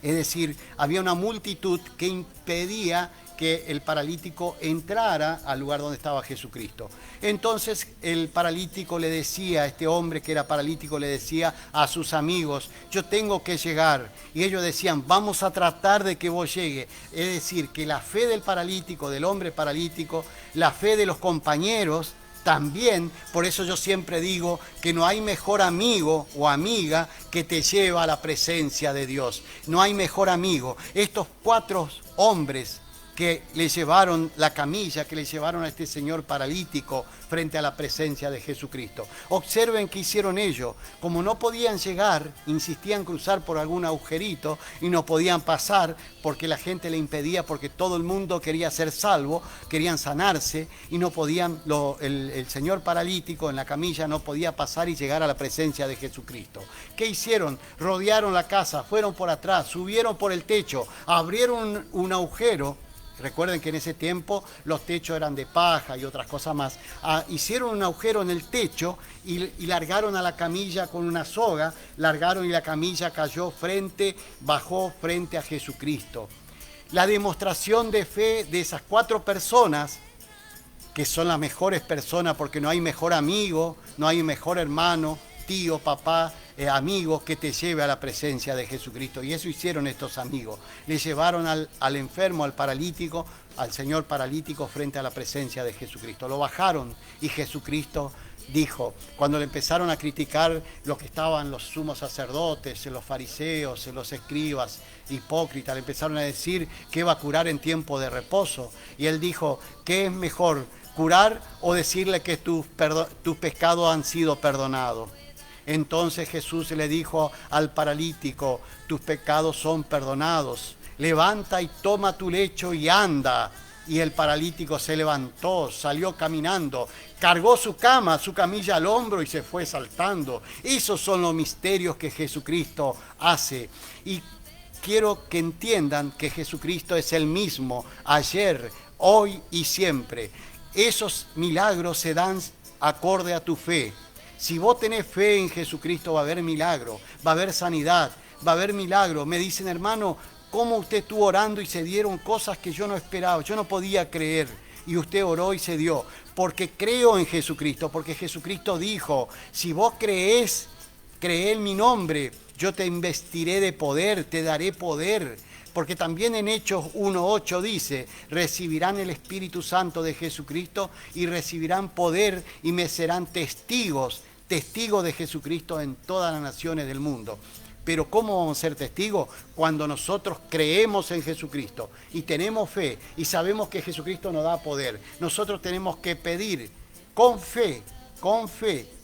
Es decir, había una multitud que impedía que el paralítico entrara al lugar donde estaba Jesucristo. Entonces el paralítico le decía, este hombre que era paralítico le decía a sus amigos, yo tengo que llegar. Y ellos decían, vamos a tratar de que vos llegues. Es decir, que la fe del paralítico, del hombre paralítico, la fe de los compañeros, también, por eso yo siempre digo que no hay mejor amigo o amiga que te lleva a la presencia de Dios. No hay mejor amigo. Estos 4 hombres que le llevaron la camilla, que le llevaron a este señor paralítico frente a la presencia de Jesucristo. Observen qué hicieron ellos. Como no podían llegar, insistían cruzar por algún agujerito y no podían pasar porque la gente le impedía, porque todo el mundo quería ser salvo, querían sanarse y no podían, el señor paralítico en la camilla no podía pasar y llegar a la presencia de Jesucristo. ¿Qué hicieron? Rodearon la casa, fueron por atrás, subieron por el techo, abrieron un agujero. Recuerden que en ese tiempo los techos eran de paja y otras cosas más. Hicieron un agujero en el techo y largaron a la camilla con una soga, largaron y la camilla bajó frente a Jesucristo. La demostración de fe de esas 4 personas, que son las mejores personas porque no hay mejor amigo, no hay mejor hermano, tío, papá, amigos que te lleve a la presencia de Jesucristo. Y eso hicieron estos amigos. Le llevaron al enfermo, al paralítico, al señor paralítico frente a la presencia de Jesucristo. Lo bajaron y Jesucristo dijo, cuando le empezaron a criticar los que estaban los sumos sacerdotes, los fariseos, los escribas, hipócritas, le empezaron a decir que iba a curar en tiempo de reposo. Y él dijo, ¿qué es mejor, curar o decirle que tus pecados han sido perdonados? Entonces Jesús le dijo al paralítico, tus pecados son perdonados, levanta y toma tu lecho y anda. Y el paralítico se levantó, salió caminando, cargó su camilla al hombro y se fue saltando. Esos son los misterios que Jesucristo hace. Y quiero que entiendan que Jesucristo es el mismo ayer, hoy y siempre. Esos milagros se dan acorde a tu fe. Si vos tenés fe en Jesucristo va a haber milagro, va a haber sanidad, va a haber milagro. Me dicen, hermano, ¿cómo usted estuvo orando y se dieron cosas que yo no esperaba? Yo no podía creer y usted oró y se dio. Porque creo en Jesucristo, porque Jesucristo dijo, si vos creés en mi nombre, yo te investiré de poder, te daré poder. Porque también en Hechos 1:8 dice, recibirán el Espíritu Santo de Jesucristo y recibirán poder y me serán testigos de Jesucristo en todas las naciones del mundo. Pero ¿cómo vamos a ser testigos? Cuando nosotros creemos en Jesucristo y tenemos fe y sabemos que Jesucristo nos da poder. Nosotros tenemos que pedir con fe,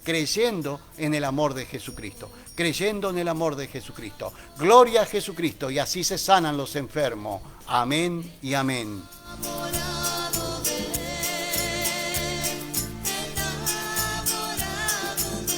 creyendo en el amor de Jesucristo. Creyendo en el amor de Jesucristo. Gloria a Jesucristo, y así se sanan los enfermos. Amén y amén. Enamorado de él, enamorado de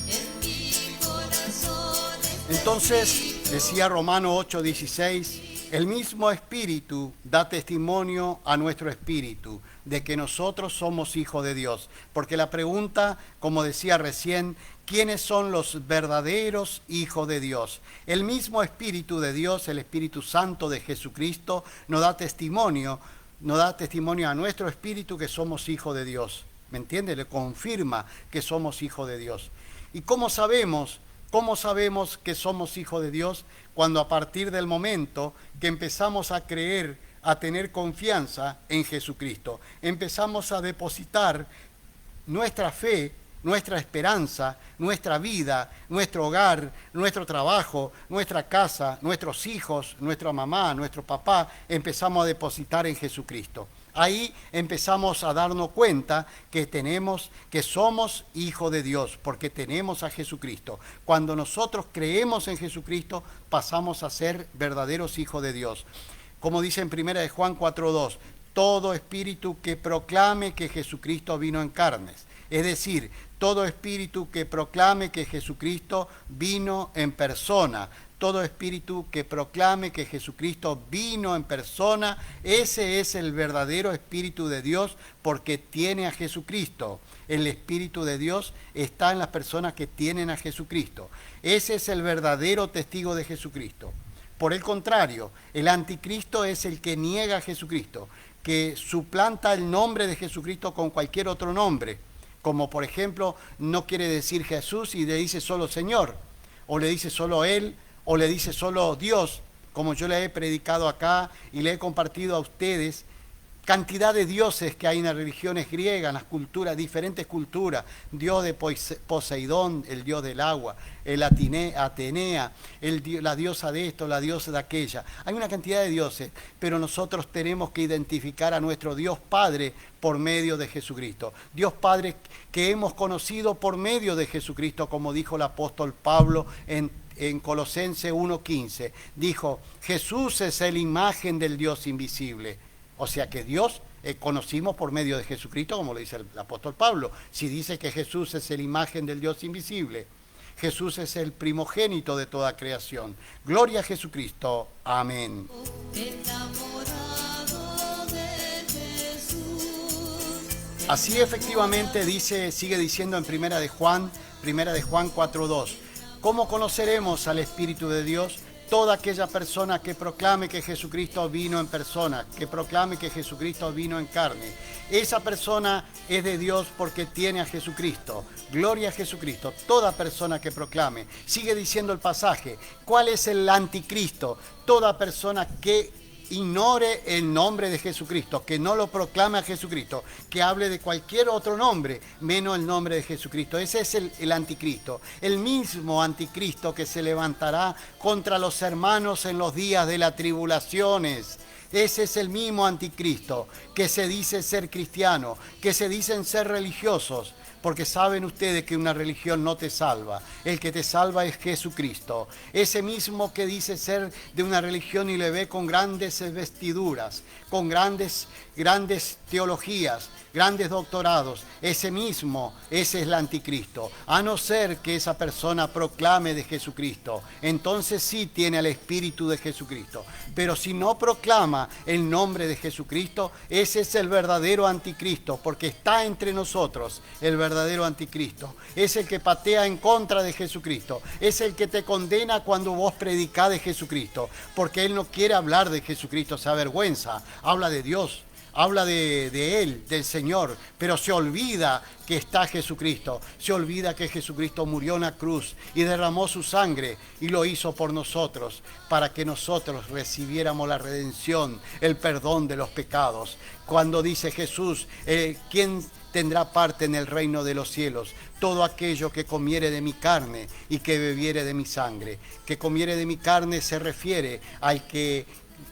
él, en mi corazón está Entonces, decía Romanos 8:16, el mismo Espíritu da testimonio a nuestro espíritu de que nosotros somos hijos de Dios. Porque la pregunta, como decía recién, ¿quiénes son los verdaderos hijos de Dios? El mismo Espíritu de Dios, el Espíritu Santo de Jesucristo, nos da testimonio a nuestro espíritu que somos hijos de Dios. ¿Me entiende? Le confirma que somos hijos de Dios. ¿Y cómo sabemos? ¿Cómo sabemos que somos hijos de Dios? Cuando a partir del momento que empezamos a creer, a tener confianza en Jesucristo, empezamos a depositar nuestra fe, nuestra esperanza, nuestra vida, nuestro hogar, nuestro trabajo, nuestra casa, nuestros hijos, nuestra mamá, nuestro papá, empezamos a depositar en Jesucristo. Ahí empezamos a darnos cuenta que somos hijos de Dios, porque tenemos a Jesucristo. Cuando nosotros creemos en Jesucristo, pasamos a ser verdaderos hijos de Dios. Como dice en 1 de Juan 4:2, todo espíritu que proclame que Jesucristo vino en carnes. Es decir, todo espíritu que proclame que Jesucristo vino en persona. Todo espíritu que proclame que Jesucristo vino en persona, ese es el verdadero Espíritu de Dios, porque tiene a Jesucristo. El Espíritu de Dios está en las personas que tienen a Jesucristo. Ese es el verdadero testigo de Jesucristo. Por el contrario, el anticristo es el que niega a Jesucristo, que suplanta el nombre de Jesucristo con cualquier otro nombre. Como por ejemplo, no quiere decir Jesús y le dice solo Señor, o le dice solo Él, o le dice solo Dios, como yo le he predicado acá y le he compartido a ustedes, cantidad de dioses que hay en las religiones griegas, en las culturas, diferentes culturas, Dios de Poseidón, el dios del agua, el Atenea, la diosa de esto, la diosa de aquella. Hay una cantidad de dioses, pero nosotros tenemos que identificar a nuestro Dios Padre por medio de Jesucristo. Dios Padre que hemos conocido por medio de Jesucristo, como dijo el apóstol Pablo en Colosenses 1:15. Dijo, Jesús es la imagen del Dios invisible. O sea que Dios conocimos por medio de Jesucristo, como lo dice el apóstol Pablo. Si dice que Jesús es la imagen del Dios invisible, Jesús es el primogénito de toda creación. Gloria a Jesucristo. Amén. enamorado de Jesús. Así efectivamente sigue diciendo en Primera de Juan 4:2. ¿Cómo conoceremos al Espíritu de Dios? Toda aquella persona que proclame que Jesucristo vino en persona, que proclame que Jesucristo vino en carne. Esa persona es de Dios porque tiene a Jesucristo. Gloria a Jesucristo. Toda persona que proclame. Sigue diciendo el pasaje. ¿Cuál es el anticristo? Toda persona que ignore el nombre de Jesucristo, que no lo proclame a Jesucristo, que hable de cualquier otro nombre, menos el nombre de Jesucristo. Ese es el anticristo, el mismo anticristo que se levantará contra los hermanos en los días de las tribulaciones. Ese es el mismo anticristo que se dice ser cristiano, que se dicen ser religiosos, porque saben ustedes que una religión no te salva. El que te salva es Jesucristo. Ese mismo que dice ser de una religión y le ve con grandes vestiduras, con grandes teologías, grandes doctorados, ese es el anticristo. A no ser que esa persona proclame de Jesucristo, entonces sí tiene el Espíritu de Jesucristo. Pero si no proclama el nombre de Jesucristo, ese es el verdadero anticristo, porque está entre nosotros el verdadero anticristo. Es el que patea en contra de Jesucristo, es el que te condena cuando vos predicás de Jesucristo, porque él no quiere hablar de Jesucristo, se avergüenza, habla de Dios. habla de Él, del Señor, pero se olvida que está Jesucristo, se olvida que Jesucristo murió en la cruz y derramó su sangre y lo hizo por nosotros, para que nosotros recibiéramos la redención, el perdón de los pecados. Cuando dice Jesús, ¿quién tendrá parte en el reino de los cielos? Todo aquello que comiere de mi carne y que bebiere de mi sangre. Que comiere de mi carne se refiere al que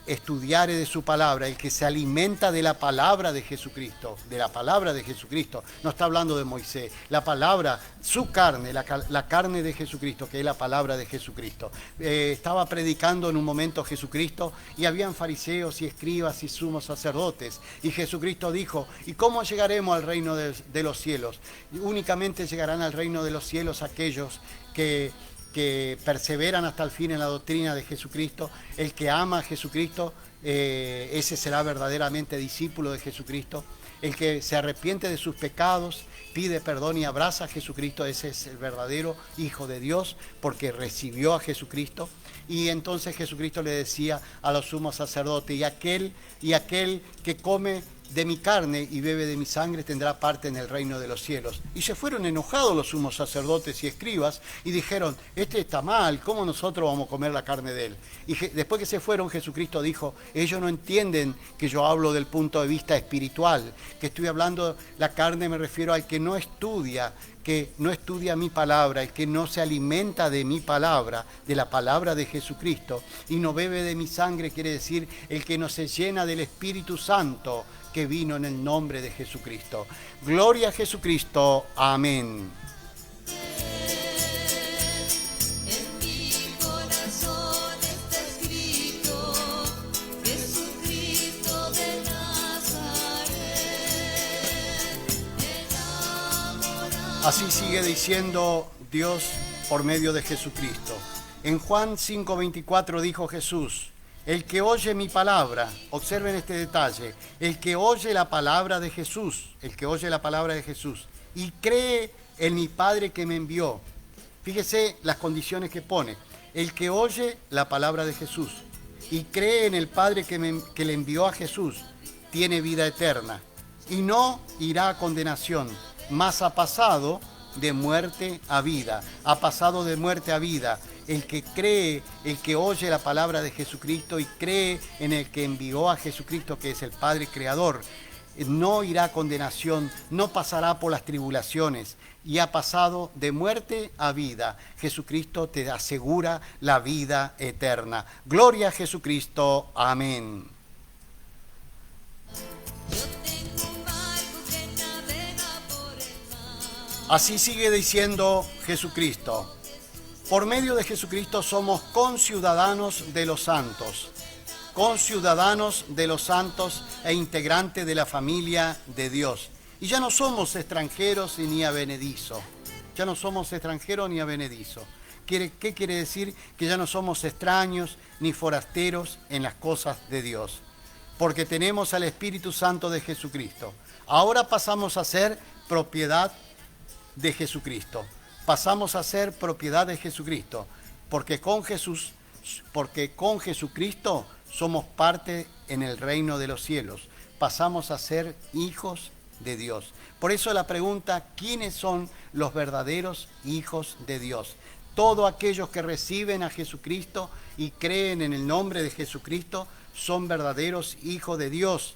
estudiare de su palabra, el que se alimenta de la palabra de Jesucristo, de la palabra de Jesucristo. No está hablando de Moisés, la palabra, su carne, la carne de Jesucristo, que es la palabra de Jesucristo. Estaba predicando en un momento Jesucristo y habían fariseos y escribas y sumos sacerdotes, y Jesucristo dijo, ¿y cómo llegaremos al reino de los cielos? Únicamente llegarán al reino de los cielos aquellos que perseveran hasta el fin en la doctrina de Jesucristo. El que ama a Jesucristo, ese será verdaderamente discípulo de Jesucristo. El que se arrepiente de sus pecados, pide perdón y abraza a Jesucristo, ese es el verdadero Hijo de Dios, porque recibió a Jesucristo. Y entonces Jesucristo le decía a los sumos sacerdotes, y aquel que come de mi carne y bebe de mi sangre tendrá parte en el reino de los cielos. Y se fueron enojados los sumos sacerdotes y escribas y dijeron, este está mal, ¿cómo nosotros vamos a comer la carne de él? Y después que se fueron, Jesucristo dijo, ellos no entienden que yo hablo del punto de vista espiritual, que estoy hablando, la carne me refiero al que no estudia mi palabra, el que no se alimenta de mi palabra, de la palabra de Jesucristo, y no bebe de mi sangre, quiere decir el que no se llena del Espíritu Santo, que vino en el nombre de Jesucristo. Gloria a Jesucristo. Amén. En mi corazón está escrito, Jesucristo de Nazaret, enamorado. Así sigue diciendo Dios por medio de Jesucristo. En Juan 5:24 dijo Jesús, el que oye mi palabra, observen este detalle, el que oye la palabra de Jesús, y cree en mi Padre que me envió. Fíjese las condiciones que pone. El que oye la palabra de Jesús y cree en el Padre que le envió a Jesús, tiene vida eterna y no irá a condenación, mas ha pasado de muerte a vida. Ha pasado de muerte a vida. El que cree, el que oye la palabra de Jesucristo y cree en el que envió a Jesucristo, que es el Padre Creador, no irá a condenación, no pasará por las tribulaciones y ha pasado de muerte a vida. Jesucristo te asegura la vida eterna. Gloria a Jesucristo. Amén. Yo tengo un barco que navega por el mar. Así sigue diciendo Jesucristo. Por medio de Jesucristo somos conciudadanos de los santos, e integrantes de la familia de Dios. Y ya no somos extranjeros ni avenedizos. ¿Qué quiere decir? Que ya no somos extraños ni forasteros en las cosas de Dios, porque tenemos al Espíritu Santo de Jesucristo. Ahora pasamos a ser propiedad de Jesucristo. Porque con Jesucristo somos parte en el reino de los cielos. Pasamos a ser hijos de Dios. Por eso la pregunta, ¿quiénes son los verdaderos hijos de Dios? Todos aquellos que reciben a Jesucristo y creen en el nombre de Jesucristo son verdaderos hijos de Dios.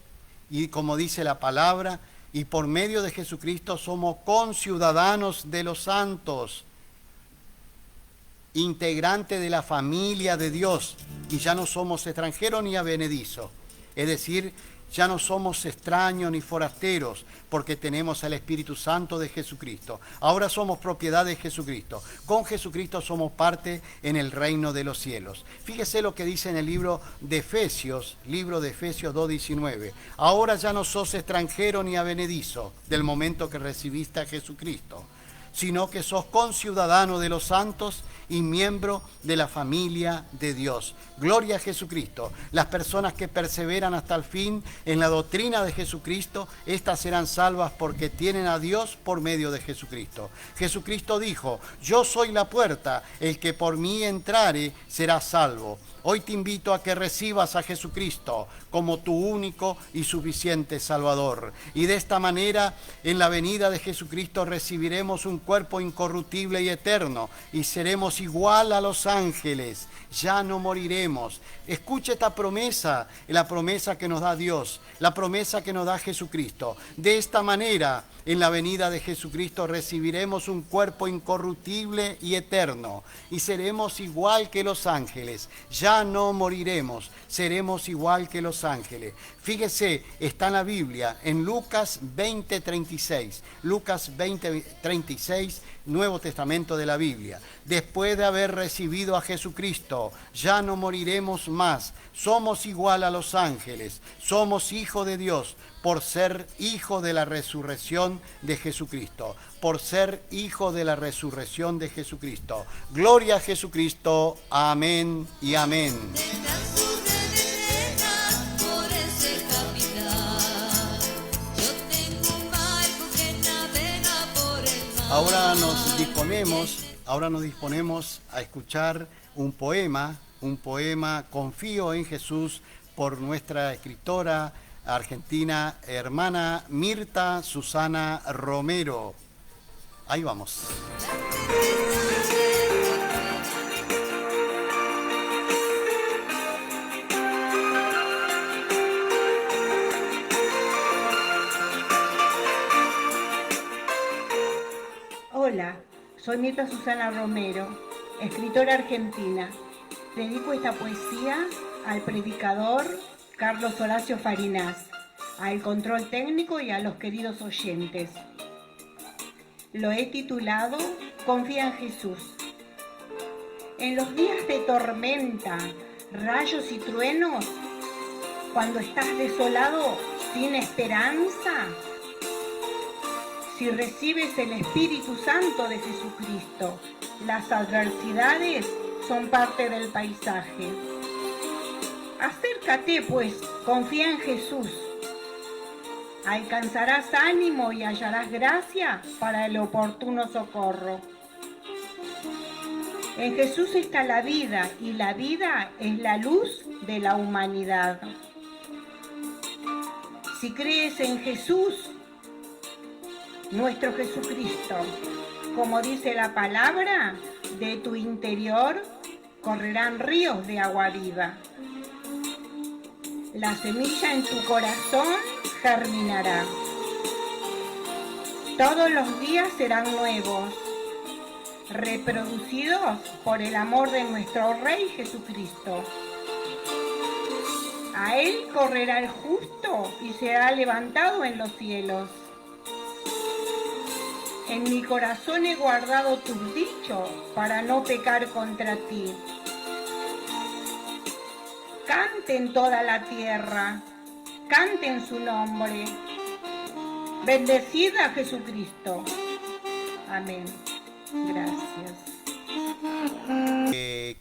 Y como dice la palabra, y por medio de Jesucristo somos conciudadanos de los santos, integrantes de la familia de Dios, y ya no somos extranjeros ni avenedizos, es decir, ya no somos extraños ni forasteros, porque tenemos al Espíritu Santo de Jesucristo. Ahora somos propiedad de Jesucristo. Con Jesucristo somos parte en el reino de los cielos. Fíjese lo que dice en el libro de Efesios 2:19. Ahora ya no sos extranjero ni avenedizo del momento que recibiste a Jesucristo, sino que sos conciudadano de los santos y miembro de la familia de Dios. Gloria a Jesucristo. Las personas que perseveran hasta el fin en la doctrina de Jesucristo, estas serán salvas porque tienen a Dios por medio de Jesucristo. Jesucristo dijo: yo soy la puerta, el que por mí entrare será salvo. Hoy te invito a que recibas a Jesucristo como tu único y suficiente Salvador. Y de esta manera, en la venida de Jesucristo recibiremos un cuerpo incorruptible y eterno y seremos igual a los ángeles. Ya no moriremos. Escucha esta promesa, la promesa que nos da Dios, la promesa que nos da Jesucristo. De esta manera, en la venida de Jesucristo recibiremos un cuerpo incorruptible y eterno y seremos igual que los ángeles. Ya no moriremos, seremos igual que los ángeles. Fíjese, está en la Biblia, en Lucas 20:36. Lucas 20:36, Nuevo Testamento de la Biblia. Después de haber recibido a Jesucristo, ya no moriremos más. Somos igual a los ángeles. Somos hijos de Dios por ser hijos de la resurrección de Jesucristo. Por ser hijos de la resurrección de Jesucristo. Gloria a Jesucristo. Amén y amén. Ahora nos disponemos a escuchar un poema, Confío en Jesús, por nuestra escritora argentina, hermana Mirta Susana Romero. Ahí vamos. Hola, soy Mirta Susana Romero, escritora argentina. Dedico esta poesía al predicador Carlos Horacio Farinas, al control técnico y a los queridos oyentes. Lo he titulado Confía en Jesús. En los días de tormenta, rayos y truenos, cuando estás desolado, sin esperanza, si recibes el Espíritu Santo de Jesucristo, las adversidades son parte del paisaje. Acércate, pues, confía en Jesús. Alcanzarás ánimo y hallarás gracia para el oportuno socorro. En Jesús está la vida, y la vida es la luz de la humanidad. Si crees en Jesús, nuestro Jesucristo, como dice la palabra, de tu interior correrán ríos de agua viva. La semilla en tu corazón germinará. Todos los días serán nuevos, reproducidos por el amor de nuestro Rey Jesucristo. A Él correrá el justo y será levantado en los cielos. En mi corazón he guardado tus dichos para no pecar contra ti. Canten toda la tierra, canten su nombre. Bendecid a Jesucristo. Amén. Gracias.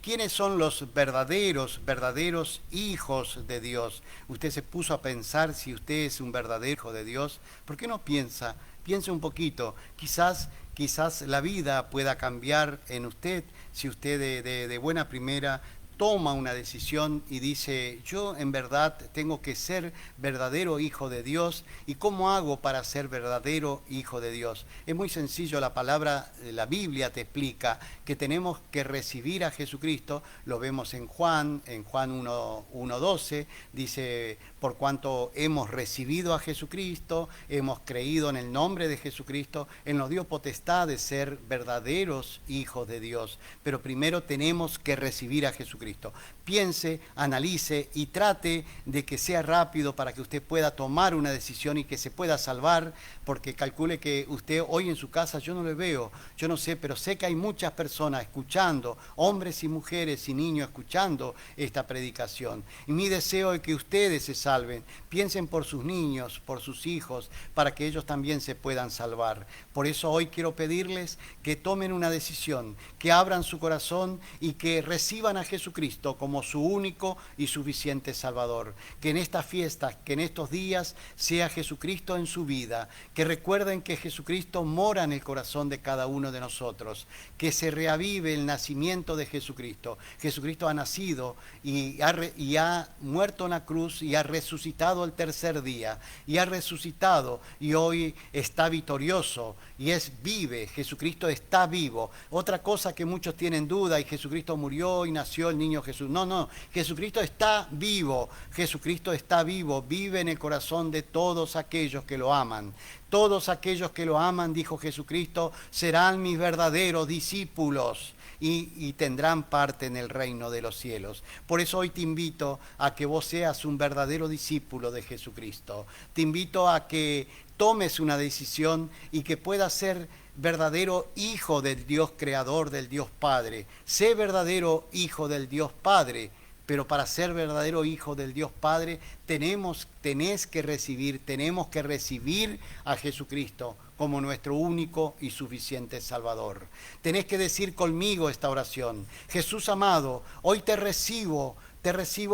¿Quiénes son los verdaderos hijos de Dios? Usted se puso a pensar si usted es un verdadero hijo de Dios. ¿Por qué no piensa? Piense un poquito. Quizás la vida pueda cambiar en usted si usted de buena primera toma una decisión y dice: yo en verdad tengo que ser verdadero hijo de Dios. ¿Y cómo hago para ser verdadero hijo de Dios? Es muy sencillo, la palabra, la Biblia te explica que tenemos que recibir a Jesucristo. Lo vemos en Juan 1:12, dice: por cuanto hemos recibido a Jesucristo, hemos creído en el nombre de Jesucristo, Él nos dio potestad de ser verdaderos hijos de Dios. Pero primero tenemos que recibir a Jesucristo. Piense, analice y trate de que sea rápido para que usted pueda tomar una decisión y que se pueda salvar, porque calcule que usted hoy en su casa, yo no le veo, yo no sé, pero sé que hay muchas personas escuchando, hombres y mujeres y niños escuchando esta predicación. Y mi deseo es que ustedes se salven salven. Piensen por sus niños, por sus hijos, para que ellos también se puedan salvar. Por eso hoy quiero pedirles que tomen una decisión, que abran su corazón y que reciban a Jesucristo como su único y suficiente Salvador. Que en estas fiestas, que en estos días sea Jesucristo en su vida. Que recuerden que Jesucristo mora en el corazón de cada uno de nosotros. Que se reavive el nacimiento de Jesucristo. Jesucristo ha nacido y ha muerto en la cruz y ha resucitado el tercer día. Y ha resucitado y hoy está victorioso y vive. Jesucristo está vivo. Otra cosa que muchos tienen duda, y Jesucristo murió y nació el niño Jesús. No, Jesucristo está vivo. Jesucristo está vivo, vive en el corazón de todos aquellos que lo aman. Todos aquellos que lo aman, dijo Jesucristo, serán mis verdaderos discípulos y tendrán parte en el reino de los cielos. Por eso hoy te invito a que vos seas un verdadero discípulo de Jesucristo. Te invito a que tomes una decisión y que puedas ser verdadero hijo del Dios creador, del Dios Padre. Sé verdadero hijo del Dios Padre. Pero para ser verdadero hijo del Dios Padre, tenemos que recibir a Jesucristo como nuestro único y suficiente Salvador. Tenés que decir conmigo esta oración: Jesús amado, hoy te recibo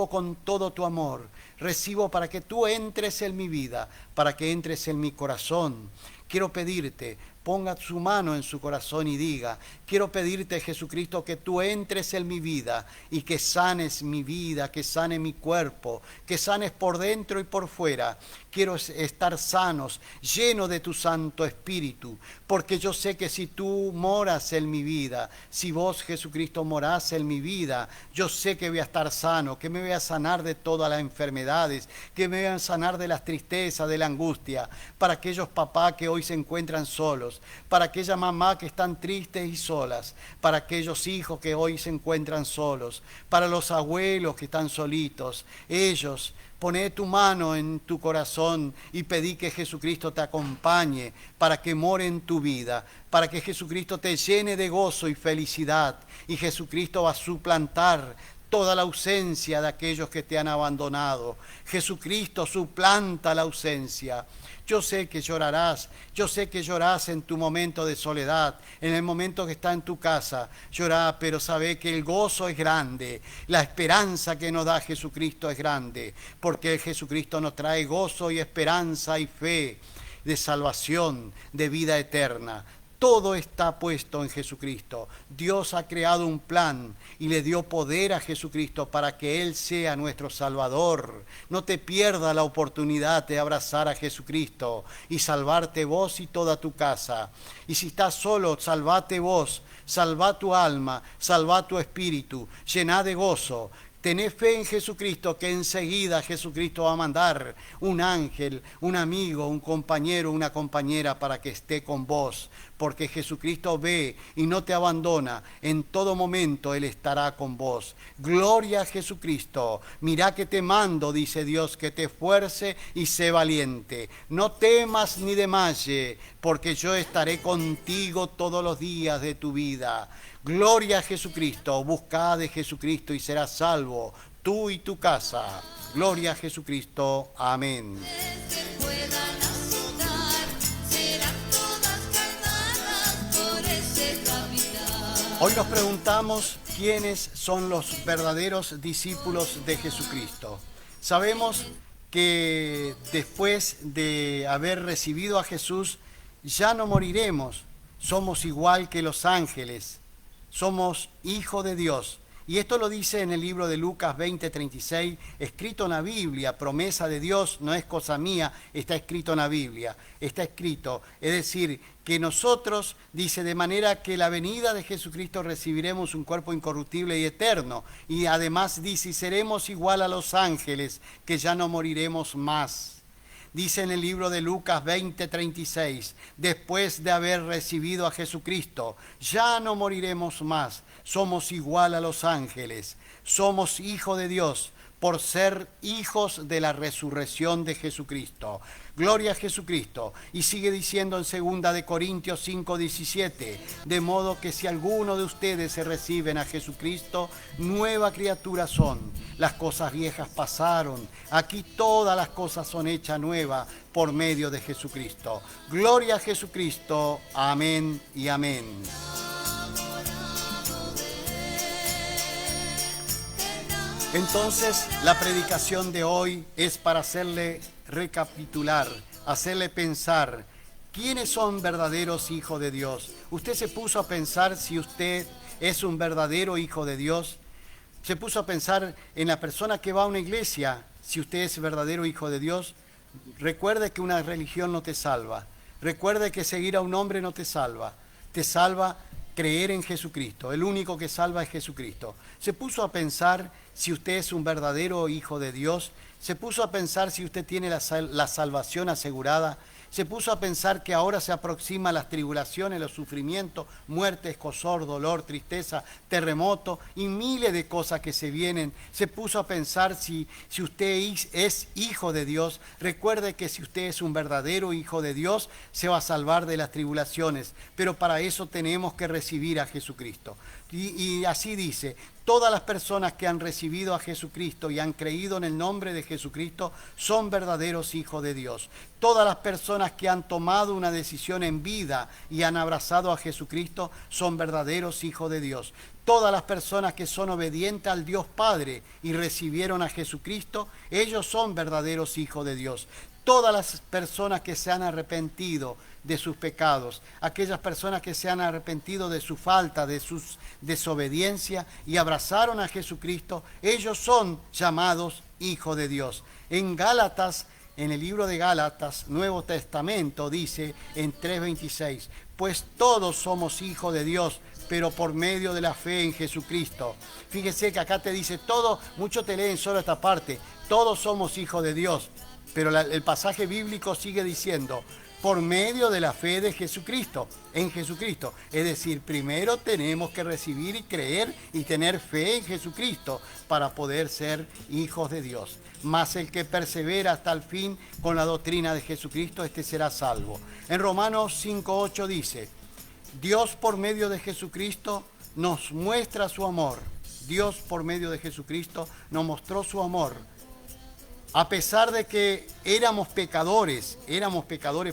con todo tu amor. Recibo para que tú entres en mi vida, para que entres en mi corazón. Quiero pedirte, ponga su mano en su corazón y diga: quiero pedirte, Jesucristo, que tú entres en mi vida y que sanes mi vida, que sane mi cuerpo, que sanes por dentro y por fuera. Quiero estar sanos, lleno de tu Santo Espíritu, porque yo sé que si tú moras en mi vida, si vos, Jesucristo, morás en mi vida, yo sé que voy a estar sano, que me voy a sanar de todas las enfermedades, que me voy a sanar de las tristezas, de la angustia, para aquellos papás que hoy se encuentran solos, para aquella mamá que están tristes y solas, para aquellos hijos que hoy se encuentran solos, para los abuelos que están solitos. Ellos, poné tu mano en tu corazón y pedí que Jesucristo te acompañe para que more en tu vida, para que Jesucristo te llene de gozo y felicidad. Y Jesucristo va a suplantar toda la ausencia de aquellos que te han abandonado. Jesucristo suplanta la ausencia. Yo sé que llorarás, yo sé que llorás en tu momento de soledad, en el momento que está en tu casa, llorá, pero sabe que el gozo es grande, la esperanza que nos da Jesucristo es grande, porque Jesucristo nos trae gozo y esperanza y fe de salvación, de vida eterna. Todo está puesto en Jesucristo. Dios ha creado un plan y le dio poder a Jesucristo para que Él sea nuestro Salvador. No te pierdas la oportunidad de abrazar a Jesucristo y salvarte vos y toda tu casa. Y si estás solo, salvate vos, salva tu alma, salva tu espíritu, llená de gozo. Tenés fe en Jesucristo, que enseguida Jesucristo va a mandar un ángel, un amigo, un compañero, una compañera para que esté con vos. Porque Jesucristo ve y no te abandona. En todo momento Él estará con vos. Gloria a Jesucristo. Mirá que te mando, dice Dios, que te esfuerce y sé valiente. No temas ni desmayes, porque yo estaré contigo todos los días de tu vida. Gloria a Jesucristo, buscad de Jesucristo y serás salvo, tú y tu casa. Gloria a Jesucristo, amén. Hoy nos preguntamos quiénes son los verdaderos discípulos de Jesucristo. Sabemos que después de haber recibido a Jesús ya no moriremos, somos igual que los ángeles. Somos hijos de Dios. Y esto lo dice en el libro de Lucas 20:36, escrito en la Biblia, promesa de Dios, no es cosa mía, está escrito en la Biblia, está escrito. Es decir, que nosotros, dice, de manera que la venida de Jesucristo recibiremos un cuerpo incorruptible y eterno. Y además dice, y seremos igual a los ángeles, que ya no moriremos más. Dice en el libro de Lucas 20:36, después de haber recibido a Jesucristo, ya no moriremos más, somos igual a los ángeles, somos hijos de Dios por ser hijos de la resurrección de Jesucristo. Gloria a Jesucristo. Y sigue diciendo en 2 de Corintios 5:17, de modo que si alguno de ustedes se reciben a Jesucristo, nueva criatura son. Las cosas viejas pasaron. Aquí todas las cosas son hechas nuevas por medio de Jesucristo. Gloria a Jesucristo. Amén y amén. Entonces, la predicación de hoy es para hacerle recapitular, hacerle pensar, ¿quiénes son verdaderos hijos de Dios? ¿Usted se puso a pensar si usted es un verdadero hijo de Dios? ¿Se puso a pensar en la persona que va a una iglesia, si usted es verdadero hijo de Dios? Recuerde que una religión no te salva. Recuerde que seguir a un hombre no te salva. Te salva creer en Jesucristo. El único que salva es Jesucristo. ¿Se puso a pensar si usted es un verdadero hijo de Dios? ¿Se puso a pensar si usted tiene la salvación asegurada? ¿Se puso a pensar que ahora se aproximan las tribulaciones, los sufrimientos, muerte, escozor, dolor, tristeza, terremoto y miles de cosas que se vienen? ¿Se puso a pensar si usted es hijo de Dios? Recuerde que si usted es un verdadero hijo de Dios, se va a salvar de las tribulaciones. Pero para eso tenemos que recibir a Jesucristo. Y así dice, todas las personas que han recibido a Jesucristo y han creído en el nombre de Jesucristo son verdaderos hijos de Dios. Todas las personas que han tomado una decisión en vida y han abrazado a Jesucristo son verdaderos hijos de Dios. Todas las personas que son obedientes al Dios Padre y recibieron a Jesucristo, ellos son verdaderos hijos de Dios. Todas las personas que se han arrepentido de sus pecados, aquellas personas que se han arrepentido de su falta, de su desobediencia y abrazaron a Jesucristo, ellos son llamados hijos de Dios. En Gálatas, en el libro de Gálatas, Nuevo Testamento, dice en 3:26, pues todos somos hijos de Dios, pero por medio de la fe en Jesucristo. Fíjese que acá te dice todo, muchos te leen solo esta parte, todos somos hijos de Dios, pero el pasaje bíblico sigue diciendo, por medio de la fe de Jesucristo, en Jesucristo. Es decir, primero tenemos que recibir y creer y tener fe en Jesucristo para poder ser hijos de Dios. Mas el que persevera hasta el fin con la doctrina de Jesucristo, este será salvo. En Romanos 5:8 dice, Dios por medio de Jesucristo nos muestra su amor. Dios por medio de Jesucristo nos mostró su amor. A pesar de que éramos pecadores,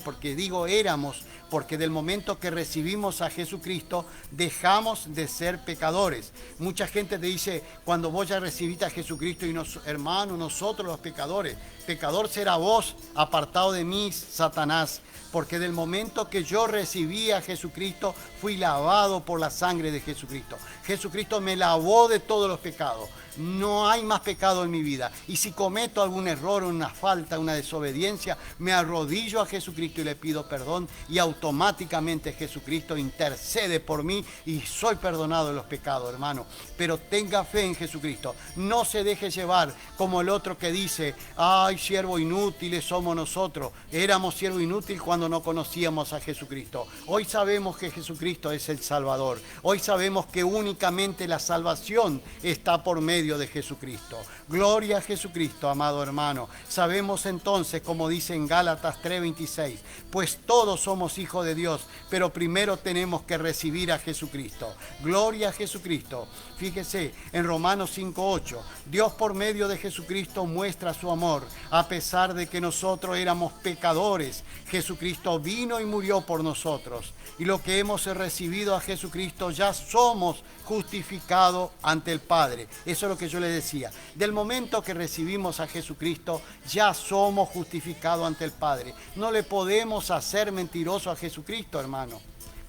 porque digo éramos, porque del momento que recibimos a Jesucristo, dejamos de ser pecadores. Mucha gente te dice, cuando vos ya recibiste a Jesucristo, y hermanos, nosotros los pecadores, pecador será vos, apartado de mí, Satanás. Porque del momento que yo recibí a Jesucristo, fui lavado por la sangre de Jesucristo. Jesucristo me lavó de todos los pecados. No hay más pecado en mi vida. Y si cometo algún error, una falta, una desobediencia, me arrodillo a Jesucristo y le pido perdón. Y automáticamente Jesucristo intercede por mí y soy perdonado de los pecados, hermano. Pero tenga fe en Jesucristo. No se deje llevar como el otro que dice, ay, siervo inútiles somos nosotros. Éramos siervo inútil cuando no conocíamos a Jesucristo. Hoy sabemos que Jesucristo es el Salvador. Hoy sabemos que únicamente la salvación está por medio de Jesucristo. Gloria a Jesucristo, amado hermano. Sabemos entonces, como dice en Gálatas 3:26, pues todos somos hijos de Dios, pero primero tenemos que recibir a Jesucristo. Gloria a Jesucristo. Fíjese, en Romanos 5:8, Dios por medio de Jesucristo muestra su amor. A pesar de que nosotros éramos pecadores, Jesucristo vino y murió por nosotros. Y lo que hemos recibido a Jesucristo, ya somos justificados ante el Padre. Eso es lo que yo le decía. Del momento que recibimos a Jesucristo, ya somos justificados ante el Padre. No le podemos hacer mentiroso a Jesucristo, hermano.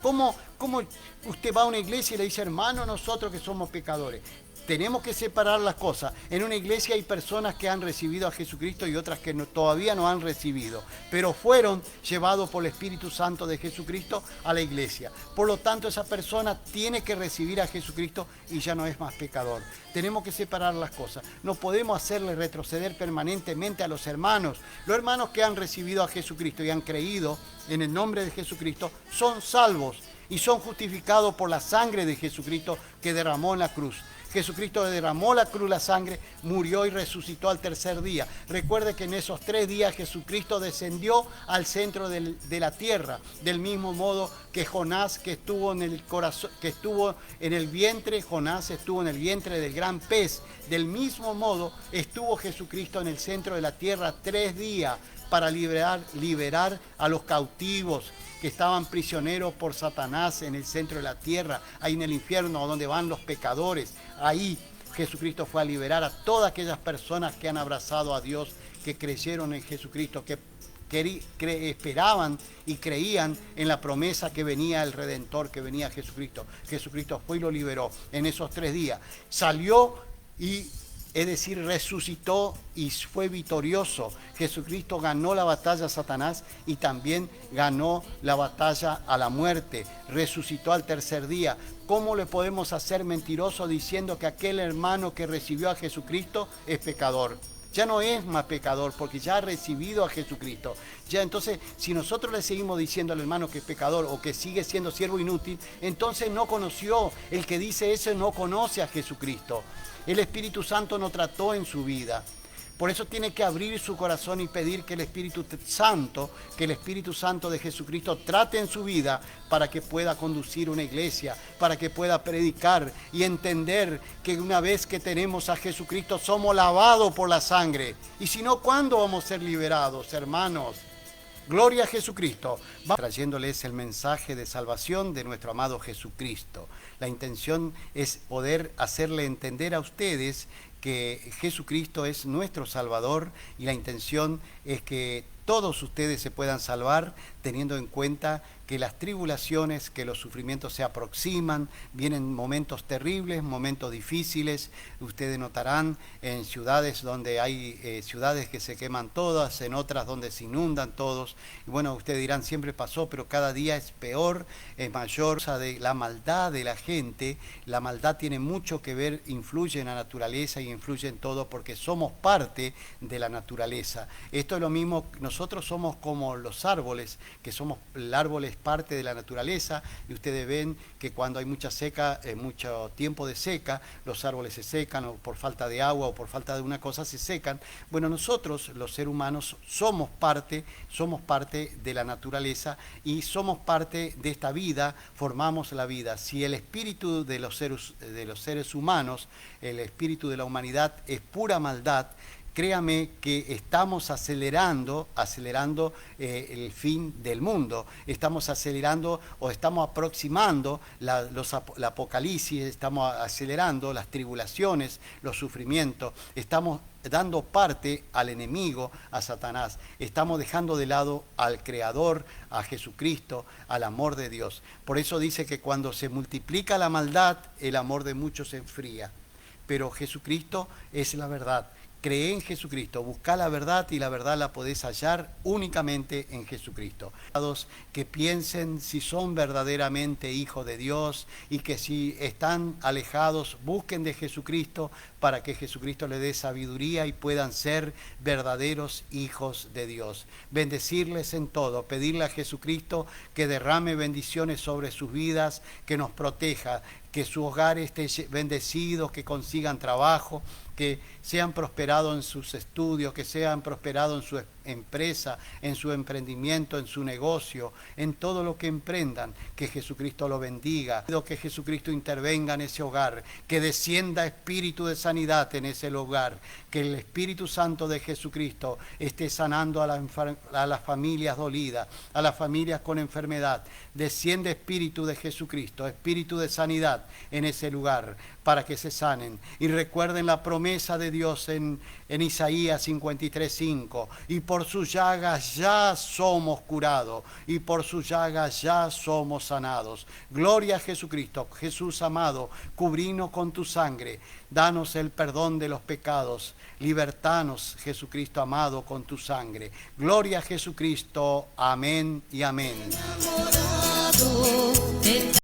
¿Cómo usted va a una iglesia y le dice, hermano, nosotros que somos pecadores? Tenemos que separar las cosas. En una iglesia hay personas que han recibido a Jesucristo y otras que todavía no han recibido, pero fueron llevados por el Espíritu Santo de Jesucristo a la iglesia. Por lo tanto, esa persona tiene que recibir a Jesucristo y ya no es más pecador. Tenemos que separar las cosas. No podemos hacerle retroceder permanentemente a los hermanos. Los hermanos que han recibido a Jesucristo y han creído en el nombre de Jesucristo son salvos y son justificados por la sangre de Jesucristo que derramó en la cruz. Jesucristo derramó la cruz, la sangre, murió y resucitó al tercer día. Recuerde que en esos 3 días Jesucristo descendió al centro de la tierra, del mismo modo que Jonás, que estuvo en el corazón, que estuvo en el vientre, Jonás estuvo en el vientre del gran pez. Del mismo modo estuvo Jesucristo en el centro de la tierra 3 días para liberar a los cautivos que estaban prisioneros por Satanás en el centro de la tierra, ahí en el infierno donde van los pecadores. Ahí Jesucristo fue a liberar a todas aquellas personas que han abrazado a Dios, que creyeron en Jesucristo, que esperaban y creían en la promesa que venía el Redentor, que venía Jesucristo. Jesucristo fue y lo liberó en esos 3 días. Salió y, es decir, resucitó y fue victorioso. Jesucristo ganó la batalla a Satanás y también ganó la batalla a la muerte. Resucitó al tercer día. ¿Cómo le podemos hacer mentiroso diciendo que aquel hermano que recibió a Jesucristo es pecador? Ya no es más pecador porque ya ha recibido a Jesucristo. Ya entonces, si nosotros le seguimos diciendo al hermano que es pecador o que sigue siendo siervo inútil, entonces no conoció. El que dice eso no conoce a Jesucristo. El Espíritu Santo no trató en su vida. Por eso tiene que abrir su corazón y pedir que el Espíritu Santo de Jesucristo trate en su vida para que pueda conducir una iglesia, para que pueda predicar y entender que una vez que tenemos a Jesucristo somos lavados por la sangre. Y si no, ¿cuándo vamos a ser liberados, hermanos? Gloria a Jesucristo. Vamos trayéndoles el mensaje de salvación de nuestro amado Jesucristo. La intención es poder hacerle entender a ustedes que Jesucristo es nuestro Salvador y la intención es que todos ustedes se puedan salvar teniendo en cuenta que las tribulaciones, que los sufrimientos se aproximan, vienen momentos terribles, momentos difíciles. Ustedes notarán en ciudades donde hay ciudades que se queman todas, en otras donde se inundan todos. Y bueno, ustedes dirán, siempre pasó, pero cada día es peor, es mayor. O sea, de la maldad de la gente, la maldad tiene mucho que ver, influye en la naturaleza y influye en todo porque somos parte de la naturaleza. Esto es lo mismo, nosotros somos como los árboles, que somos, el árbol es parte de la naturaleza y ustedes ven que cuando hay mucha seca, mucho tiempo de seca, los árboles se secan o por falta de agua o por falta de una cosa se secan. Bueno, nosotros los seres humanos somos parte de la naturaleza y somos parte de esta vida, formamos la vida. Si el espíritu de los seres humanos, el espíritu de la humanidad es pura maldad, créame que estamos acelerando el fin del mundo. Estamos acelerando o estamos aproximando la apocalipsis, estamos acelerando las tribulaciones, los sufrimientos. Estamos dando parte al enemigo, a Satanás. Estamos dejando de lado al Creador, a Jesucristo, al amor de Dios. Por eso dice que cuando se multiplica la maldad, el amor de muchos se enfría. Pero Jesucristo es la verdad. Cree en Jesucristo, busca la verdad y la verdad la podés hallar únicamente en Jesucristo. Que piensen si son verdaderamente hijos de Dios y que si están alejados, busquen de Jesucristo para que Jesucristo les dé sabiduría y puedan ser verdaderos hijos de Dios. Bendecirles en todo, pedirle a Jesucristo que derrame bendiciones sobre sus vidas, que nos proteja, que su hogar esté bendecido, que consigan trabajo, que sean prosperados en sus estudios, que sean prosperados en su empresa, en su emprendimiento, en su negocio, en todo lo que emprendan, que Jesucristo lo bendiga, que Jesucristo intervenga en ese hogar, que descienda espíritu de sanidad en ese hogar, que el Espíritu Santo de Jesucristo esté sanando a las familias dolidas, a las familias con enfermedad. Desciende espíritu de Jesucristo, espíritu de sanidad en ese lugar para que se sanen. Y recuerden la promesa de Dios en Isaías 53:5, y por sus llagas ya somos curados, y por sus llagas ya somos sanados. Gloria a Jesucristo. Jesús amado, cubrinos con tu sangre, danos el perdón de los pecados, libertanos, Jesucristo amado, con tu sangre. Gloria a Jesucristo. Amén y amén.